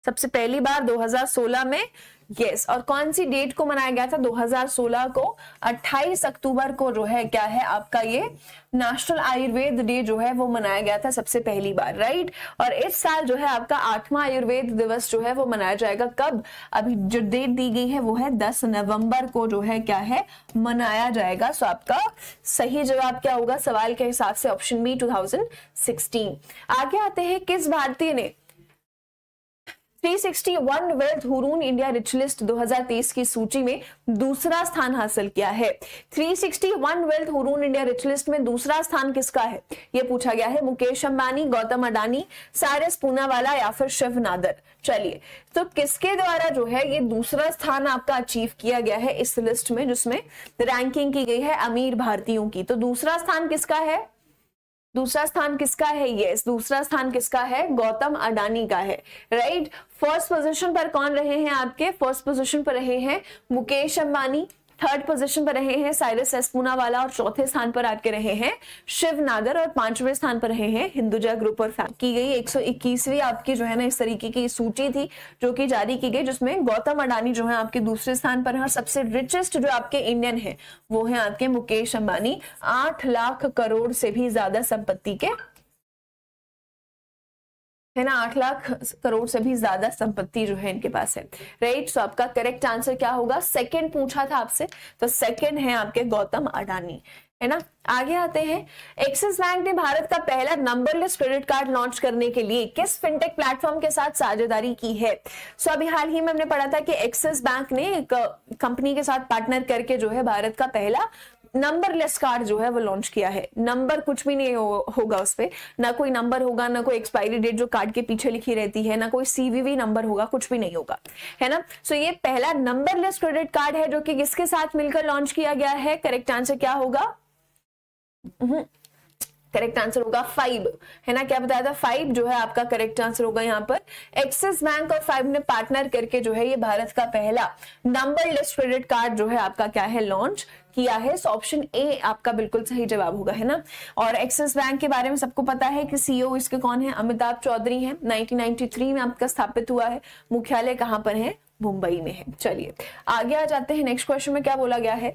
सबसे पहली बार 2016 में, यस। और कौन सी डेट को मनाया गया था? 2016 को 28 अक्टूबर को जो है क्या है आपका ये नेशनल आयुर्वेद डे जो है वो मनाया गया था सबसे पहली बार, राइट। और इस साल जो है आपका 8वां आयुर्वेद दिवस जो है वो मनाया जाएगा कब? अभी जो डेट दी गई है वो है 10 नवंबर को जो है क्या है मनाया जाएगा। सो आपका सही जवाब क्या होगा सवाल के हिसाब से? Option B 2016। आगे आते हैं, किस भारतीय ने 361 Wealth Hurun India Rich List 2023 की सूची में दूसरा स्थान हासिल किया है? 361 Wealth Hurun India Rich list में दूसरा स्थान किसका है? यह पूछा गया है। मुकेश अंबानी, गौतम अडानी, साइरस पूनावाला या फिर शिव नादर? चलिए, तो किसके द्वारा जो है ये दूसरा स्थान आपका अचीव किया गया है इस लिस्ट में, जिसमें रैंकिंग की गई है अमीर भारतीयों की? तो दूसरा स्थान किसका है? दूसरा स्थान किसका है? यस, दूसरा स्थान किसका है? गौतम अडानी का है, राइट। फर्स्ट पोजीशन पर कौन रहे हैं आपके? फर्स्ट पोजीशन पर रहे हैं मुकेश अंबानी, थर्ड पोजीशन पर रहे हैं साइरस एस पूनावाला और चौथे स्थान पर आके रहे हैं शिव नागर और पांचवें स्थान पर रहे हैं हिंदुजा ग्रुप और फैम। की गई 121वीं आपकी जो है ना इस तरीके की सूची थी जो कि जारी की गई, जिसमें गौतम अडानी जो है आपके दूसरे स्थान पर है और सबसे रिचेस्ट जो आपके इंडियन है वो है आपके मुकेश अंबानी, 8 लाख करोड़ से भी ज्यादा संपत्ति के है ना, 8 लाख करोड़ से भी ज्यादा संपत्ति जो है इनके पास है, राइट। सो आपका करेक्ट आंसर क्या होगा? सेकंड पूछा था आपसे, तो सेकंड है आपके गौतम अडानी, है ना। आगे आते हैं, एक्सिस बैंक ने भारत का पहला नंबरलेस क्रेडिट कार्ड लॉन्च करने के लिए किस फिनटेक प्लेटफॉर्म के साथ साझेदारी की है? सो अभी हाल ही में हमने पढ़ा था कि एक्सिस बैंक ने एक कंपनी के साथ पार्टनर करके जो है भारत का पहला नंबरलेस कार्ड जो है वो लॉन्च किया है। नंबर कुछ भी नहीं होगा उस पे, ना कोई नंबर होगा, ना कोई एक्सपायरी डेट जो कार्ड के पीछे लिखी रहती है, ना कोई सीवीवी नंबर होगा, कुछ भी नहीं होगा, है ना। सो ये पहला नंबरलेस क्रेडिट कार्ड है जो कि किसके साथ मिलकर लॉन्च किया गया है? करेक्ट आंसर क्या होगा? करेक्ट आंसर होगा 5, है ना। क्या बताया था? 5 जो है आपका करेक्ट आंसर होगा यहाँ पर। एक्सिस बैंक और 5 ने पार्टनर करके जो है ये भारत का पहला नंबरलेस क्रेडिट कार्ड जो है आपका क्या है लॉन्च किया है। सो ऑप्शन ए आपका बिल्कुल सही जवाब होगा, है ना। और एक्सिस बैंक के बारे में सबको पता है कि सीईओ इसके कौन है? अमिताभ चौधरी हैं। 1993 में आपका स्थापित हुआ है। मुख्यालय कहां पर है? मुंबई में है। चलिए आगे आ जाते हैं। नेक्स्ट क्वेश्चन में क्या बोला गया है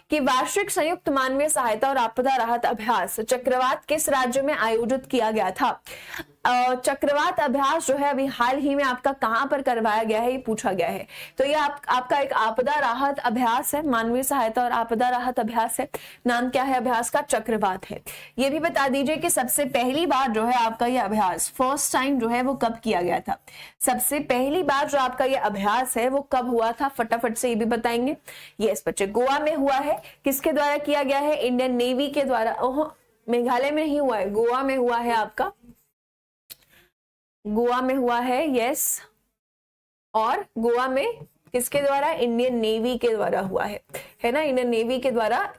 कि वार्षिक संयुक्त मानवीय सहायता और आपदा राहत अभ्यास चक्रवात किस राज्य में आयोजित किया गया था? चक्रवात अभ्यास जो है अभी हाल ही में आपका कहां पर करवाया गया है ये पूछा गया है। तो ये आपका एक आपदा राहत अभ्यास है, मानवीय सहायता और आपदा राहत अभ्यास है। नाम क्या है अभ्यास का? चक्रवात है। ये भी बता दीजिए कि सबसे पहली बार जो है आपका ये अभ्यास फर्स्ट टाइम जो है वो कब किया गया था? सबसे पहली बार जो आपका ये अभ्यास है वो कब हुआ था? फटाफट से ये भी बताएंगे। यस बच्चे, गोवा में हुआ है। किसके द्वारा किया गया है? इंडियन नेवी के द्वारा। ओह, मेघालय में नहीं हुआ है, गोवा में हुआ है आपका, गोवा में हुआ है, यस। और गोवा में किसके द्वारा? इंडियन नेवी के द्वारा हुआ है ना। इंडियन नेवी के द्वारा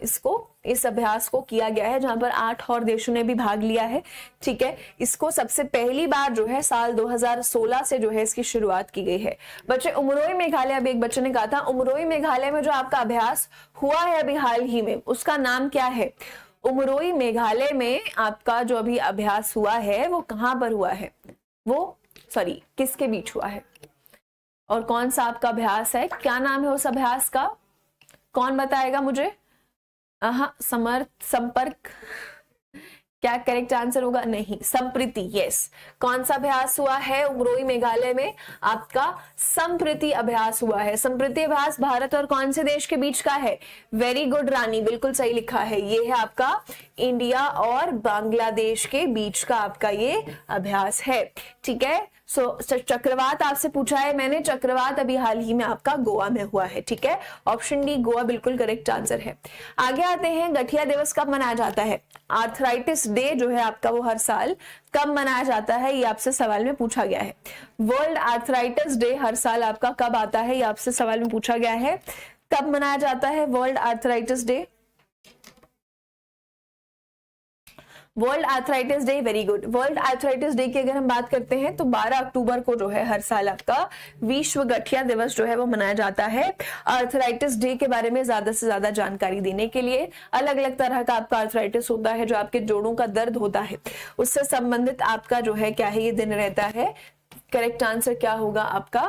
इस अभ्यास को किया गया है, जहां पर 8 और देशों ने भी भाग लिया है, ठीक है। इसको सबसे पहली बार जो है साल 2016 से जो है इसकी शुरुआत की गई है। बच्चे उमरोई मेघालय, अभी एक बच्चे ने कहा था उमरोई मेघालय में जो आपका अभ्यास हुआ है अभी हाल ही में, उसका नाम क्या है? उमरोई मेघालय में आपका जो अभी अभ्यास हुआ है वो कहां पर हुआ है? वो सॉरी किसके बीच हुआ है और कौन सा आपका अभ्यास है? क्या नाम है उस अभ्यास का? कौन बताएगा मुझे? संपर्क क्या करेक्ट आंसर होगा? नहीं, संप्रीति, यस। कौन सा अभ्यास हुआ है उमरोई मेघालय में? आपका संप्रीति अभ्यास हुआ है। संप्रीति अभ्यास भारत और कौन से देश के बीच का है? वेरी गुड रानी, बिल्कुल सही लिखा है। ये है आपका इंडिया और बांग्लादेश के बीच का आपका ये अभ्यास है, ठीक है। सो चक्रवात आपसे पूछा है मैंने, चक्रवात अभी हाल ही में आपका गोवा में हुआ है, ठीक है। ऑप्शन डी गोवा बिल्कुल करेक्ट आंसर है। आगे आते हैं, गठिया दिवस कब मनाया जाता है? आर्थराइटिस डे जो है आपका वो हर साल कब मनाया जाता है, ये आपसे सवाल में पूछा गया है। वर्ल्ड आर्थराइटिस डे हर साल आपका कब आता है, ये आपसे सवाल में पूछा गया है। कब मनाया जाता है world arthritis day? World arthritis day, very good. World arthritis day की अगर हम बात करते हैं तो 12 अक्टूबर को जो है हर साल आपका विश्व गठिया दिवस जो है वो मनाया जाता है। आर्थराइटिस डे के बारे में ज्यादा से ज्यादा जानकारी देने के लिए, अलग अलग तरह का आपका आर्थराइटिस होता है जो आपके जोड़ों का दर्द होता है, उससे संबंधित आपका जो है क्या है ये दिन रहता है। करेक्ट आंसर क्या होगा आपका?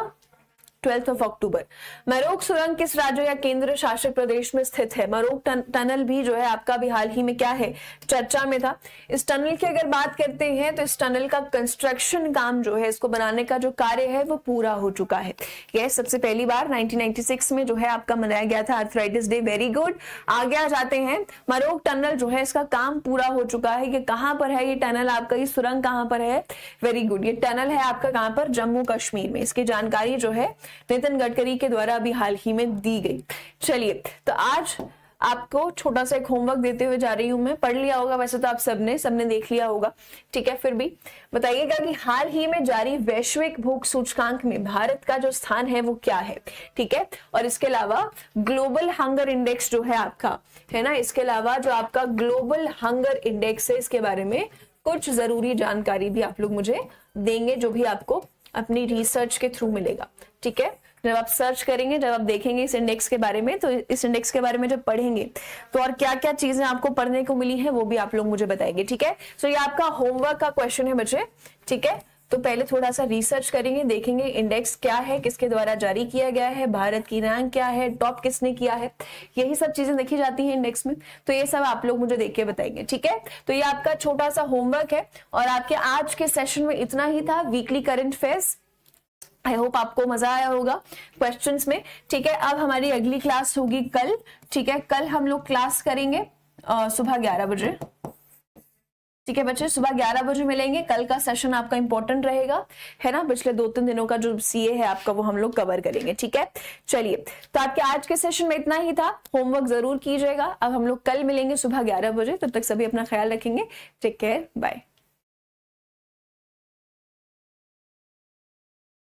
12 अक्टूबर। मरोक सुरंग किस राज्य या केंद्र शासित प्रदेश में स्थित है? मरोक टनल भी जो है आपका भी हाल ही में क्या है, चर्चा में था। इस टनल की अगर बात करते हैं तो इस टनल का कंस्ट्रक्शन काम जो है, इसको बनाने का जो कार्य है वो पूरा हो चुका है। यह सबसे पहली बार 1996 में जो है आपका मनाया गया था आर्थराइटिस डे, वेरी गुड। आगे आ जाते हैं, मरोक टनल जो है इसका काम पूरा हो चुका है। ये कहां पर है ये टनल आपका, ये सुरंग कहां पर है? वेरी गुड, ये टनल है आपका कहां पर? जम्मू कश्मीर में। इसकी जानकारी जो है नितिन गडकरी के द्वारा अभी हाल ही में दी गई। चलिए, तो आज आपको छोटा सा एक होमवर्क देते हुए जा रही हूं मैं। पढ़ लिया होगा वैसे तो आप सबने देख लिया होगा, ठीक है। फिर भी बताइएगा कि हाल ही में जारी वैश्विक भूख सूचकांक में भारत का जो स्थान है वो क्या है, ठीक है। और इसके अलावा ग्लोबल हंगर इंडेक्स जो है आपका, है ना, इसके अलावा जो आपका ग्लोबल हंगर इंडेक्स है इसके बारे में कुछ जरूरी जानकारी भी आप लोग मुझे देंगे, जो भी आपको अपनी रिसर्च के थ्रू मिलेगा, ठीक है। जब आप सर्च करेंगे, जब आप देखेंगे इस इंडेक्स के बारे में, तो इस इंडेक्स के बारे में जब पढ़ेंगे तो और क्या क्या चीजें आपको पढ़ने को मिली है वो भी आप लोग मुझे बताएंगे, ठीक है। सो ये आपका होमवर्क का क्वेश्चन है बच्चे, ठीक है। तो पहले थोड़ा सा रिसर्च करेंगे, देखेंगे इंडेक्स क्या है, किसके द्वारा जारी किया गया है, भारत की रैंक क्या है, टॉप किसने किया है, यही सब चीजें देखी जाती हैं इंडेक्स में। तो ये सब आप लोग मुझे देख के बताएंगे, ठीक है। तो ये आपका छोटा सा होमवर्क है और आपके आज के सेशन में इतना ही था, weekly current affairs. I hope आपको मजा आया होगा क्वेश्चंस में, ठीक है। अब हमारी अगली क्लास होगी कल, ठीक है। कल हम लोग क्लास करेंगे सुबह 11 बजे, ठीक है बच्चे। सुबह 11 बजे मिलेंगे। कल का सेशन आपका इंपॉर्टेंट रहेगा, है ना। पिछले 2-3 दिनों का जो सीए है आपका वो हम लोग कवर करेंगे, ठीक है। चलिए, तो आपके आज के सेशन में इतना ही था। होमवर्क जरूर कीजिएगा। अब हम लोग कल मिलेंगे सुबह 11 बजे। तब तक सभी अपना ख्याल रखेंगे। Take care, bye.